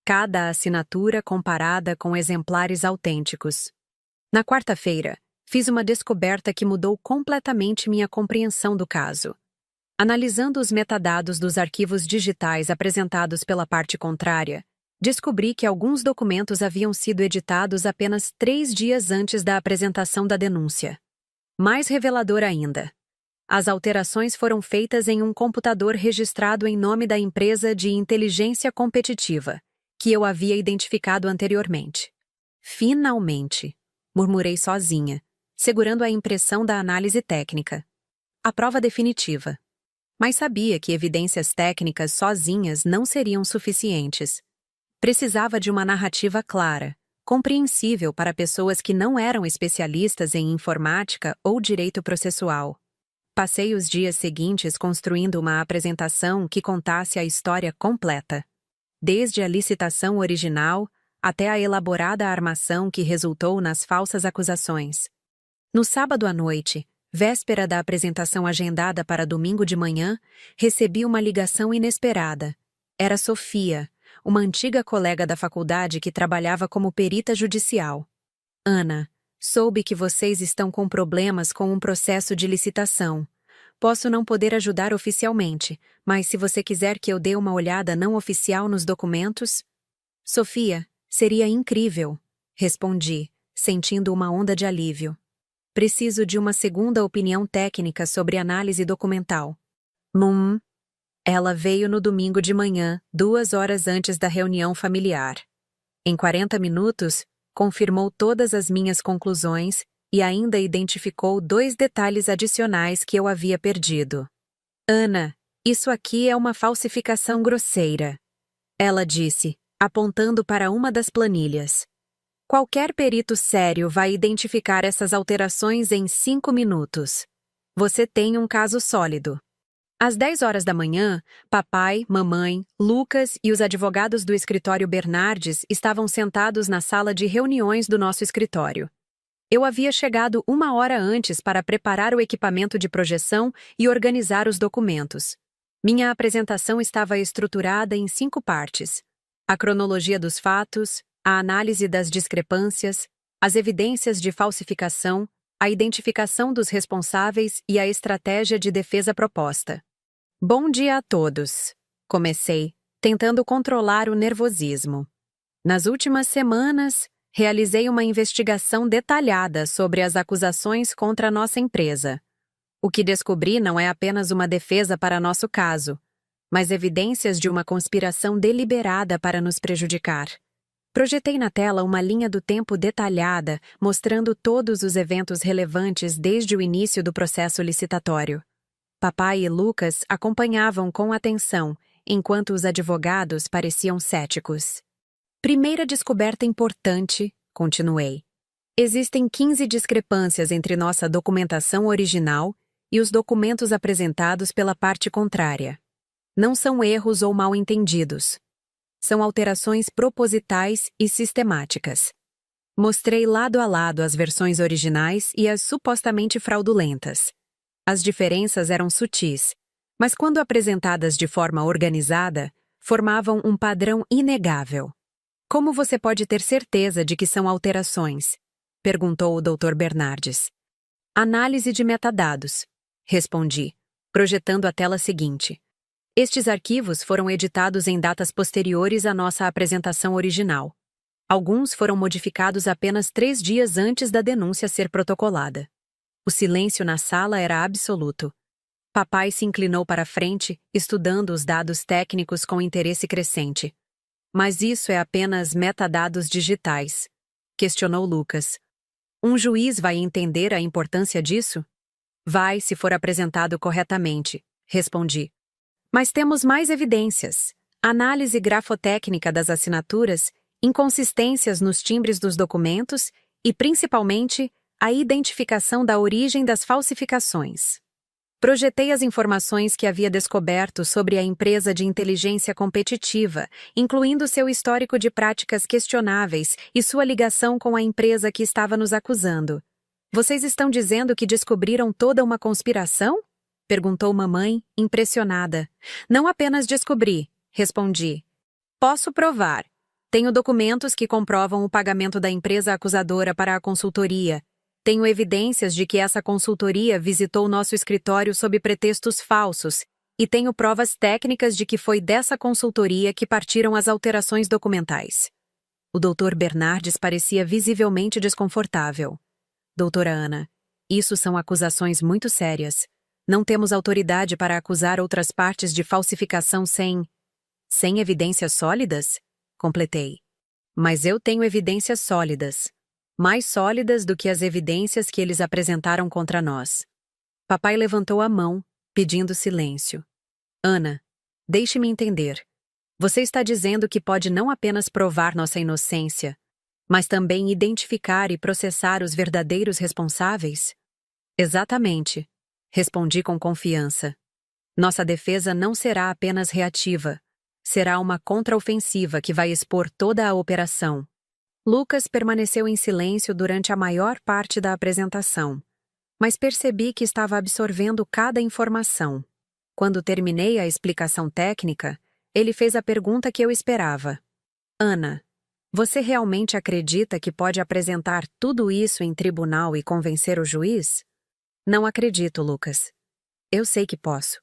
cada assinatura comparada com exemplares autênticos. Na quarta-feira, fiz uma descoberta que mudou completamente minha compreensão do caso. Analisando os metadados dos arquivos digitais apresentados pela parte contrária, descobri que alguns documentos haviam sido editados apenas 3 dias antes da apresentação da denúncia. Mais revelador ainda, as alterações foram feitas em um computador registrado em nome da empresa de inteligência competitiva, que eu havia identificado anteriormente. Finalmente, murmurei sozinha, segurando a impressão da análise técnica. A prova definitiva. Mas sabia que evidências técnicas sozinhas não seriam suficientes. Precisava de uma narrativa clara, compreensível para pessoas que não eram especialistas em informática ou direito processual. Passei os dias seguintes construindo uma apresentação que contasse a história completa, desde a licitação original até a elaborada armação que resultou nas falsas acusações. No sábado à noite, véspera da apresentação agendada para domingo de manhã, recebi uma ligação inesperada. Era Sofia, uma antiga colega da faculdade que trabalhava como perita judicial. Ana, soube que vocês estão com problemas com um processo de licitação. Posso não poder ajudar oficialmente, mas se você quiser que eu dê uma olhada não oficial nos documentos... Sofia, seria incrível, respondi, sentindo uma onda de alívio. Preciso de uma segunda opinião técnica sobre análise documental. Ela veio no domingo de manhã, 2 horas antes da reunião familiar. Em 40 minutos, confirmou todas as minhas conclusões e ainda identificou 2 detalhes adicionais que eu havia perdido. Ana, isso aqui é uma falsificação grosseira. Ela disse, apontando para uma das planilhas. Qualquer perito sério vai identificar essas alterações em 5 minutos. Você tem um caso sólido. Às 10 horas da manhã, papai, mamãe, Lucas e os advogados do escritório Bernardes estavam sentados na sala de reuniões do nosso escritório. Eu havia chegado 1 hora antes para preparar o equipamento de projeção e organizar os documentos. Minha apresentação estava estruturada em 5 partes: a cronologia dos fatos, a análise das discrepâncias, as evidências de falsificação, a identificação dos responsáveis e a estratégia de defesa proposta. Bom dia a todos. Comecei, tentando controlar o nervosismo. Nas últimas semanas, realizei uma investigação detalhada sobre as acusações contra nossa empresa. O que descobri não é apenas uma defesa para nosso caso, mas evidências de uma conspiração deliberada para nos prejudicar. Projetei na tela uma linha do tempo detalhada, mostrando todos os eventos relevantes desde o início do processo licitatório. Papai e Lucas acompanhavam com atenção, enquanto os advogados pareciam céticos. Primeira descoberta importante, continuei. Existem 15 discrepâncias entre nossa documentação original e os documentos apresentados pela parte contrária. Não são erros ou mal-entendidos. São alterações propositais e sistemáticas. Mostrei lado a lado as versões originais e as supostamente fraudulentas. As diferenças eram sutis, mas quando apresentadas de forma organizada, formavam um padrão inegável. Como você pode ter certeza de que são alterações? Perguntou o Dr. Bernardes. Análise de metadados. Respondi, projetando a tela seguinte. Estes arquivos foram editados em datas posteriores à nossa apresentação original. Alguns foram modificados apenas 3 dias antes da denúncia ser protocolada. O silêncio na sala era absoluto. Papai se inclinou para a frente, estudando os dados técnicos com interesse crescente. Mas isso é apenas metadados digitais, questionou Lucas. Um juiz vai entender a importância disso? Vai, se for apresentado corretamente, respondi. Mas temos mais evidências. Análise grafotécnica das assinaturas, inconsistências nos timbres dos documentos e, principalmente, a identificação da origem das falsificações. Projetei as informações que havia descoberto sobre a empresa de inteligência competitiva, incluindo seu histórico de práticas questionáveis e sua ligação com a empresa que estava nos acusando. Vocês estão dizendo que descobriram toda uma conspiração? Perguntou mamãe, impressionada. Não apenas descobri, respondi. Posso provar. Tenho documentos que comprovam o pagamento da empresa acusadora para a consultoria. Tenho evidências de que essa consultoria visitou nosso escritório sob pretextos falsos e tenho provas técnicas de que foi dessa consultoria que partiram as alterações documentais. O Dr. Bernardes parecia visivelmente desconfortável. Doutora Ana, isso são acusações muito sérias. Não temos autoridade para acusar outras partes de falsificação sem evidências sólidas? Completei. Mas eu tenho evidências sólidas. Mais sólidas do que as evidências que eles apresentaram contra nós. Papai levantou a mão, pedindo silêncio. Ana, deixe-me entender. Você está dizendo que pode não apenas provar nossa inocência, mas também identificar e processar os verdadeiros responsáveis? Exatamente, respondi com confiança. Nossa defesa não será apenas reativa. Será uma contraofensiva que vai expor toda a operação. Lucas permaneceu em silêncio durante a maior parte da apresentação, mas percebi que estava absorvendo cada informação. Quando terminei a explicação técnica, ele fez a pergunta que eu esperava. Ana, você realmente acredita que pode apresentar tudo isso em tribunal e convencer o juiz? Não acredito, Lucas. Eu sei que posso.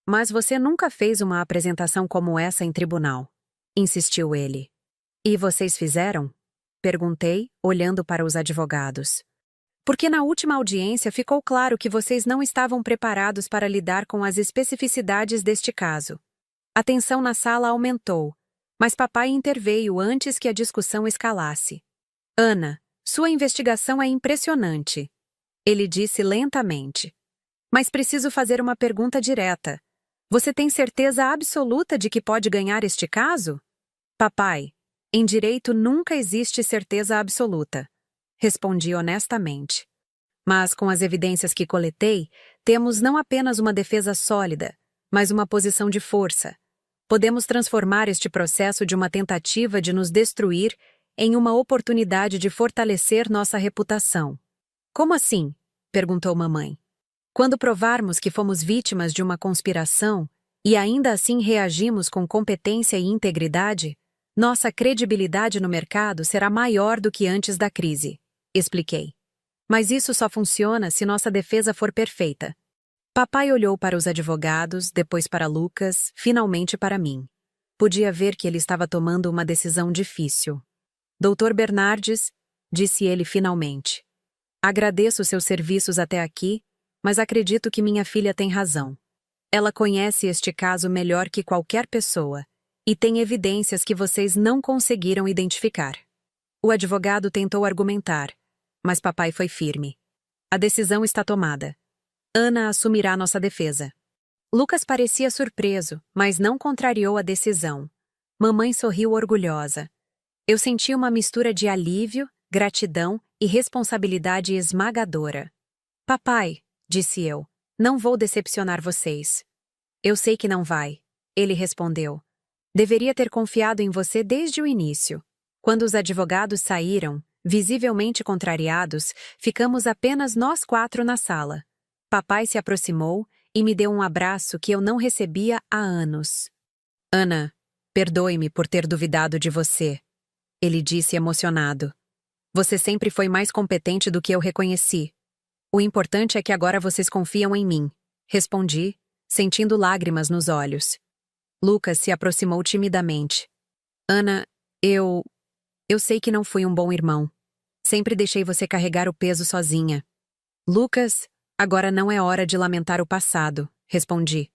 Mas você nunca fez uma apresentação como essa em tribunal, insistiu ele. E vocês fizeram? Perguntei, olhando para os advogados. Porque na última audiência ficou claro que vocês não estavam preparados para lidar com as especificidades deste caso. A tensão na sala aumentou, mas papai interveio antes que a discussão escalasse. Ana, sua investigação é impressionante, ele disse lentamente. Mas preciso fazer uma pergunta direta. Você tem certeza absoluta de que pode ganhar este caso? Papai, em direito nunca existe certeza absoluta, respondi honestamente. Mas com as evidências que coletei, temos não apenas uma defesa sólida, mas uma posição de força. Podemos transformar este processo de uma tentativa de nos destruir em uma oportunidade de fortalecer nossa reputação. Como assim? Perguntou mamãe. Quando provarmos que fomos vítimas de uma conspiração e ainda assim reagimos com competência e integridade, nossa credibilidade no mercado será maior do que antes da crise, expliquei. Mas isso só funciona se nossa defesa for perfeita. Papai olhou para os advogados, depois para Lucas, finalmente para mim. Podia ver que ele estava tomando uma decisão difícil. Dr. Bernardes, disse ele finalmente. Agradeço seus serviços até aqui, mas acredito que minha filha tem razão. Ela conhece este caso melhor que qualquer pessoa e tem evidências que vocês não conseguiram identificar. O advogado tentou argumentar, mas papai foi firme. A decisão está tomada. Ana assumirá nossa defesa. Lucas parecia surpreso, mas não contrariou a decisão. Mamãe sorriu orgulhosa. Eu senti uma mistura de alívio, gratidão e responsabilidade esmagadora. Papai, disse eu, não vou decepcionar vocês. Eu sei que não vai, ele respondeu. Deveria ter confiado em você desde o início. Quando os advogados saíram, visivelmente contrariados, ficamos apenas nós 4 na sala. Papai se aproximou e me deu um abraço que eu não recebia há anos. Ana, perdoe-me por ter duvidado de você, ele disse emocionado. Você sempre foi mais competente do que eu reconheci. O importante é que agora vocês confiam em mim, respondi, sentindo lágrimas nos olhos. Lucas se aproximou timidamente. Ana, eu sei que não fui um bom irmão. Sempre deixei você carregar o peso sozinha. Lucas, agora não é hora de lamentar o passado, respondi.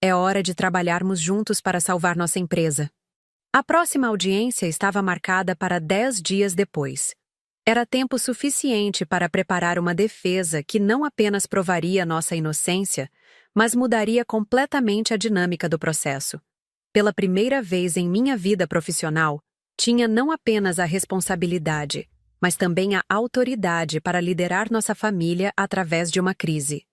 É hora de trabalharmos juntos para salvar nossa empresa. A próxima audiência estava marcada para 10 dias depois. Era tempo suficiente para preparar uma defesa que não apenas provaria nossa inocência, mas mudaria completamente a dinâmica do processo. Pela primeira vez em minha vida profissional, tinha não apenas a responsabilidade, mas também a autoridade para liderar nossa família através de uma crise.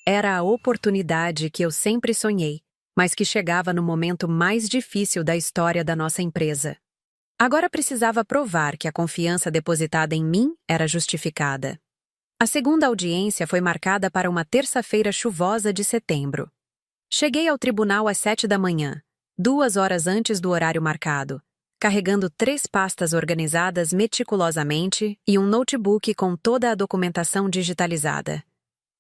Era a oportunidade que eu sempre sonhei, mas que chegava no momento mais difícil da história da nossa empresa. Agora precisava provar que a confiança depositada em mim era justificada. A segunda audiência foi marcada para uma terça-feira chuvosa de setembro. Cheguei ao tribunal às 7 da manhã, 2 horas antes do horário marcado, carregando 3 pastas organizadas meticulosamente e um notebook com toda a documentação digitalizada.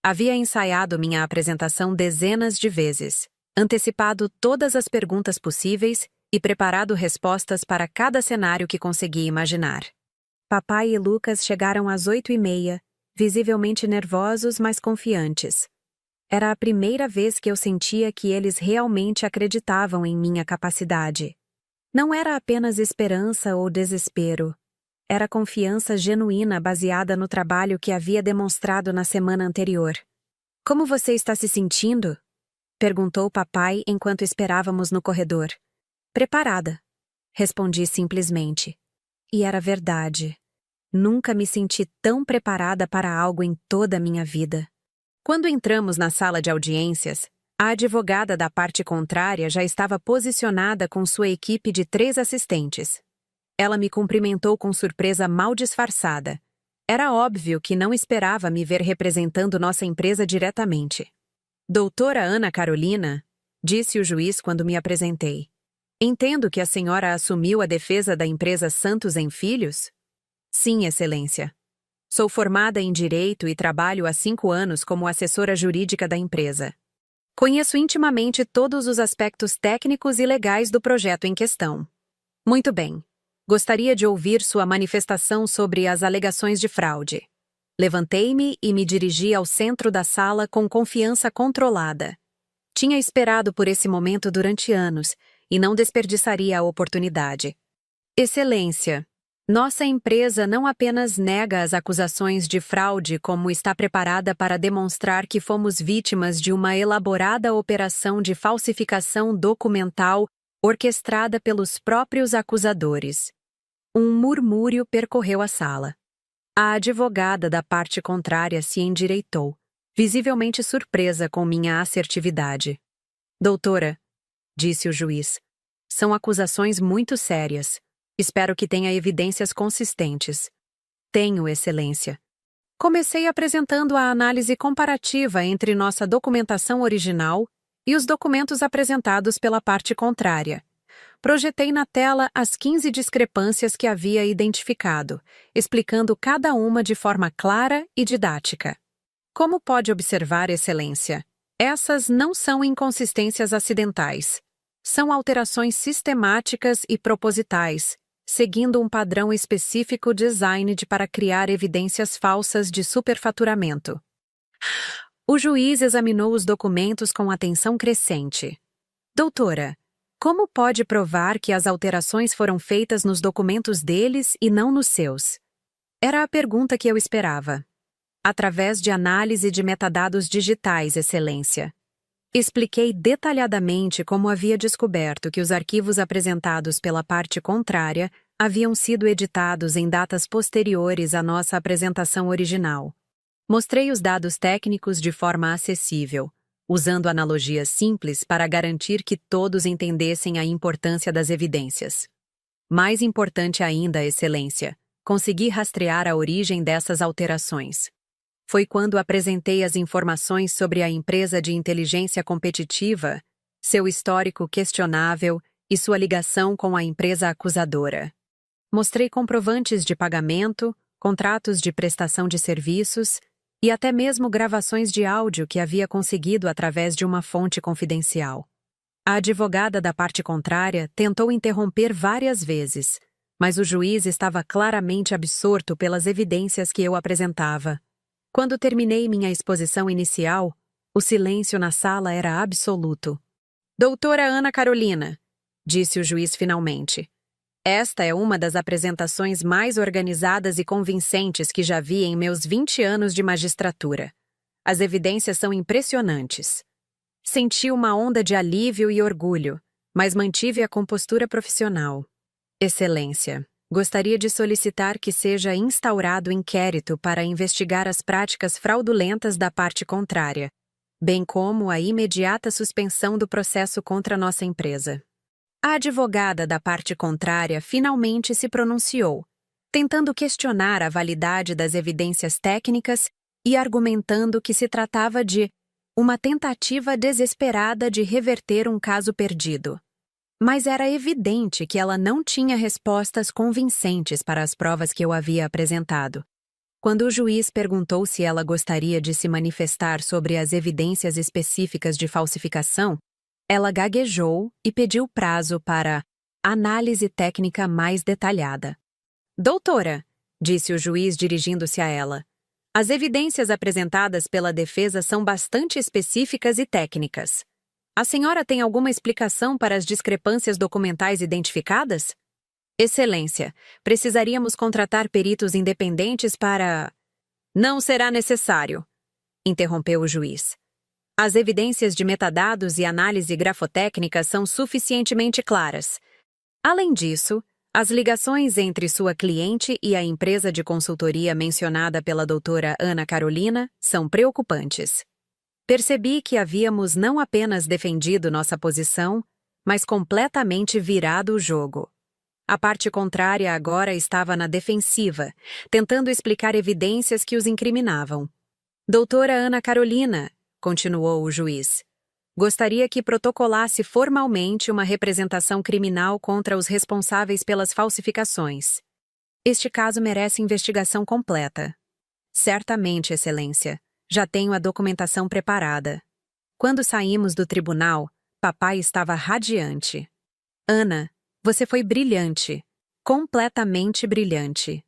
Havia ensaiado minha apresentação dezenas de vezes, antecipado todas as perguntas possíveis e preparado respostas para cada cenário que conseguia imaginar. Papai e Lucas chegaram às 8h30, visivelmente nervosos, mas confiantes. Era a primeira vez que eu sentia que eles realmente acreditavam em minha capacidade. Não era apenas esperança ou desespero. Era confiança genuína baseada no trabalho que havia demonstrado na semana anterior. Como você está se sentindo? Perguntou papai enquanto esperávamos no corredor. Preparada, respondi simplesmente. E era verdade. Nunca me senti tão preparada para algo em toda a minha vida. Quando entramos na sala de audiências, a advogada da parte contrária já estava posicionada com sua equipe de 3 assistentes. Ela me cumprimentou com surpresa mal disfarçada. Era óbvio que não esperava me ver representando nossa empresa diretamente. Doutora Ana Carolina, disse o juiz quando me apresentei. Entendo que a senhora assumiu a defesa da empresa Santos em Filhos? Sim, Excelência. Sou formada em Direito e trabalho há 5 anos como assessora jurídica da empresa. Conheço intimamente todos os aspectos técnicos e legais do projeto em questão. Muito bem. Gostaria de ouvir sua manifestação sobre as alegações de fraude. Levantei-me e me dirigi ao centro da sala com confiança controlada. Tinha esperado por esse momento durante anos e não desperdiçaria a oportunidade. Excelência, nossa empresa não apenas nega as acusações de fraude, como está preparada para demonstrar que fomos vítimas de uma elaborada operação de falsificação documental orquestrada pelos próprios acusadores. Um murmúrio percorreu a sala. A advogada da parte contrária se endireitou, visivelmente surpresa com minha assertividade. Doutora, disse o juiz, são acusações muito sérias. Espero que tenha evidências consistentes. Tenho, Excelência. Comecei apresentando a análise comparativa entre nossa documentação original e os documentos apresentados pela parte contrária. Projetei na tela as 15 discrepâncias que havia identificado, explicando cada uma de forma clara e didática. Como pode observar, Excelência, essas não são inconsistências acidentais. São alterações sistemáticas e propositais, seguindo um padrão específico designed para criar evidências falsas de superfaturamento. O juiz examinou os documentos com atenção crescente. Doutora, como pode provar que as alterações foram feitas nos documentos deles e não nos seus? Era a pergunta que eu esperava. Através de análise de metadados digitais, Excelência. Expliquei detalhadamente como havia descoberto que os arquivos apresentados pela parte contrária haviam sido editados em datas posteriores à nossa apresentação original. Mostrei os dados técnicos de forma acessível, usando analogias simples para garantir que todos entendessem a importância das evidências. Mais importante ainda, Excelência, consegui rastrear a origem dessas alterações. Foi quando apresentei as informações sobre a empresa de inteligência competitiva, seu histórico questionável e sua ligação com a empresa acusadora. Mostrei comprovantes de pagamento, contratos de prestação de serviços e até mesmo gravações de áudio que havia conseguido através de uma fonte confidencial. A advogada da parte contrária tentou interromper várias vezes, mas o juiz estava claramente absorto pelas evidências que eu apresentava. Quando terminei minha exposição inicial, o silêncio na sala era absoluto. Doutora Ana Carolina, disse o juiz finalmente. Esta é uma das apresentações mais organizadas e convincentes que já vi em meus 20 anos de magistratura. As evidências são impressionantes. Senti uma onda de alívio e orgulho, mas mantive a compostura profissional. Excelência, gostaria de solicitar que seja instaurado inquérito para investigar as práticas fraudulentas da parte contrária, bem como a imediata suspensão do processo contra nossa empresa. A advogada da parte contrária finalmente se pronunciou, tentando questionar a validade das evidências técnicas e argumentando que se tratava de uma tentativa desesperada de reverter um caso perdido. Mas era evidente que ela não tinha respostas convincentes para as provas que eu havia apresentado. Quando o juiz perguntou se ela gostaria de se manifestar sobre as evidências específicas de falsificação, ela gaguejou e pediu prazo para análise técnica mais detalhada. Doutora, disse o juiz dirigindo-se a ela, as evidências apresentadas pela defesa são bastante específicas e técnicas. A senhora tem alguma explicação para as discrepâncias documentais identificadas? Excelência, precisaríamos contratar peritos independentes para... Não será necessário, interrompeu o juiz. As evidências de metadados e análise grafotécnica são suficientemente claras. Além disso, as ligações entre sua cliente e a empresa de consultoria mencionada pela doutora Ana Carolina são preocupantes. Percebi que havíamos não apenas defendido nossa posição, mas completamente virado o jogo. A parte contrária agora estava na defensiva, tentando explicar evidências que os incriminavam. Doutora Ana Carolina, continuou o juiz, gostaria que protocolasse formalmente uma representação criminal contra os responsáveis pelas falsificações. Este caso merece investigação completa. Certamente, Excelência. Já tenho a documentação preparada. Quando saímos do tribunal, papai estava radiante. Ana, você foi brilhante. Completamente brilhante.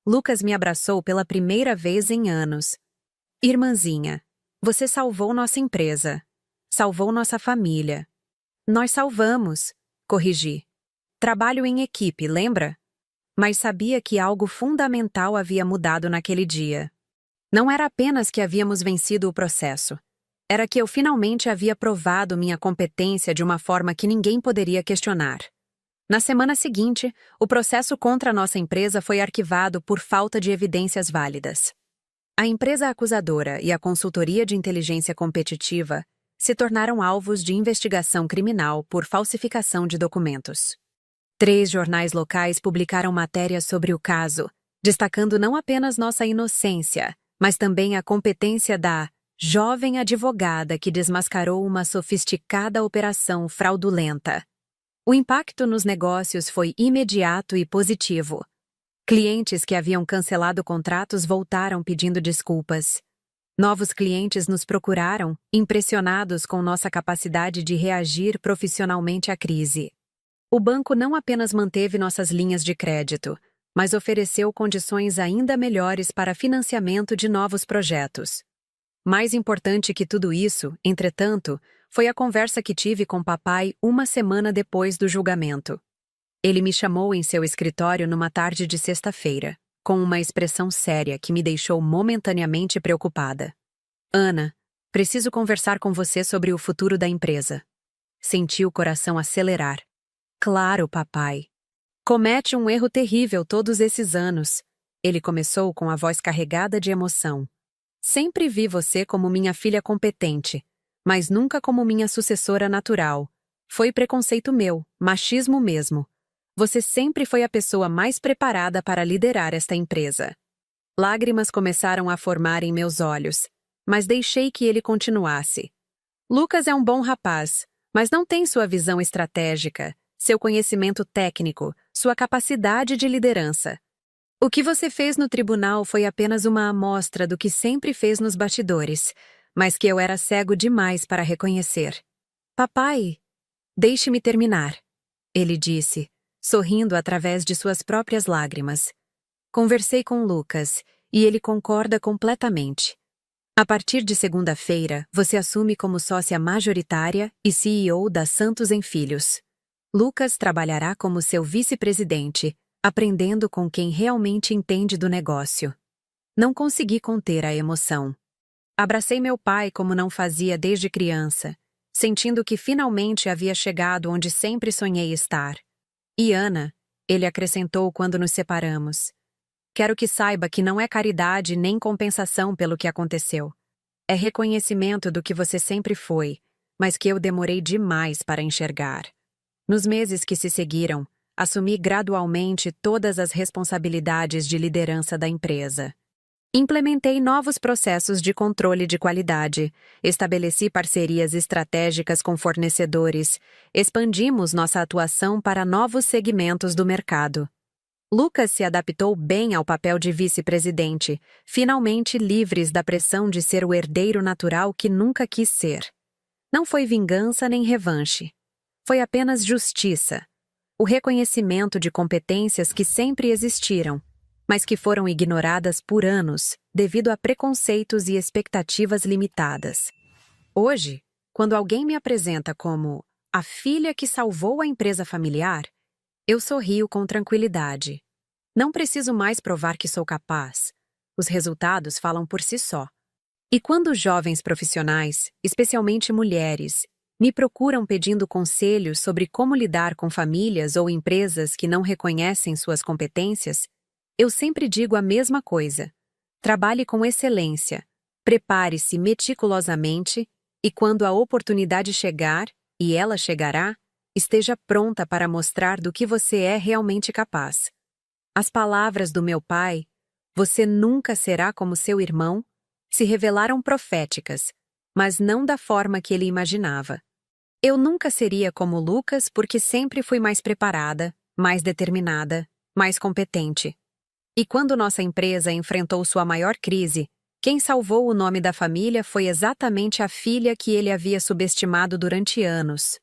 Lucas me abraçou pela primeira vez em anos. Irmãzinha, você salvou nossa empresa. Salvou nossa família. Nós salvamos, corrigi. Trabalho em equipe, lembra? Mas sabia que algo fundamental havia mudado naquele dia. Não era apenas que havíamos vencido o processo. Era que eu finalmente havia provado minha competência de uma forma que ninguém poderia questionar. Na semana seguinte, o processo contra a nossa empresa foi arquivado por falta de evidências válidas. A empresa acusadora e a consultoria de inteligência competitiva se tornaram alvos de investigação criminal por falsificação de documentos. 3 jornais locais publicaram matérias sobre o caso, destacando não apenas nossa inocência, mas também a competência da jovem advogada que desmascarou uma sofisticada operação fraudulenta. O impacto nos negócios foi imediato e positivo. Clientes que haviam cancelado contratos voltaram pedindo desculpas. Novos clientes nos procuraram, impressionados com nossa capacidade de reagir profissionalmente à crise. O banco não apenas manteve nossas linhas de crédito, mas ofereceu condições ainda melhores para financiamento de novos projetos. Mais importante que tudo isso, entretanto, foi a conversa que tive com papai uma semana depois do julgamento. Ele me chamou em seu escritório numa tarde de sexta-feira, com uma expressão séria que me deixou momentaneamente preocupada. Ana, preciso conversar com você sobre o futuro da empresa. Senti o coração acelerar. Claro, papai. Comete um erro terrível todos esses anos. Ele começou com a voz carregada de emoção. Sempre vi você como minha filha competente, mas nunca como minha sucessora natural. Foi preconceito meu, machismo mesmo. Você sempre foi a pessoa mais preparada para liderar esta empresa. Lágrimas começaram a formar em meus olhos, mas deixei que ele continuasse. Lucas é um bom rapaz, mas não tem sua visão estratégica, seu conhecimento técnico, sua capacidade de liderança. O que você fez no tribunal foi apenas uma amostra do que sempre fez nos bastidores, mas que eu era cego demais para reconhecer. Papai, deixe-me terminar, ele disse, sorrindo através de suas próprias lágrimas. Conversei com Lucas, e ele concorda completamente. A partir de segunda-feira, você assume como sócia majoritária e CEO da Santos em Filhos. Lucas trabalhará como seu vice-presidente, aprendendo com quem realmente entende do negócio. Não consegui conter a emoção. Abracei meu pai como não fazia desde criança, sentindo que finalmente havia chegado onde sempre sonhei estar. E Ana, ele acrescentou quando nos separamos. Quero que saiba que não é caridade nem compensação pelo que aconteceu. É reconhecimento do que você sempre foi, mas que eu demorei demais para enxergar. Nos meses que se seguiram, assumi gradualmente todas as responsabilidades de liderança da empresa. Implementei novos processos de controle de qualidade, estabeleci parcerias estratégicas com fornecedores, expandimos nossa atuação para novos segmentos do mercado. Lucas se adaptou bem ao papel de vice-presidente, finalmente livres da pressão de ser o herdeiro natural que nunca quis ser. Não foi vingança nem revanche. Foi apenas justiça. O reconhecimento de competências que sempre existiram, mas que foram ignoradas por anos devido a preconceitos e expectativas limitadas. Hoje, quando alguém me apresenta como a filha que salvou a empresa familiar, eu sorrio com tranquilidade. Não preciso mais provar que sou capaz. Os resultados falam por si só. E quando jovens profissionais, especialmente mulheres, me procuram pedindo conselhos sobre como lidar com famílias ou empresas que não reconhecem suas competências, eu sempre digo a mesma coisa. Trabalhe com excelência, prepare-se meticulosamente e quando a oportunidade chegar, e ela chegará, esteja pronta para mostrar do que você é realmente capaz. As palavras do meu pai, "Você nunca será como seu irmão", se revelaram proféticas, mas não da forma que ele imaginava. Eu nunca seria como Lucas porque sempre fui mais preparada, mais determinada, mais competente. E quando nossa empresa enfrentou sua maior crise, quem salvou o nome da família foi exatamente a filha que ele havia subestimado durante anos.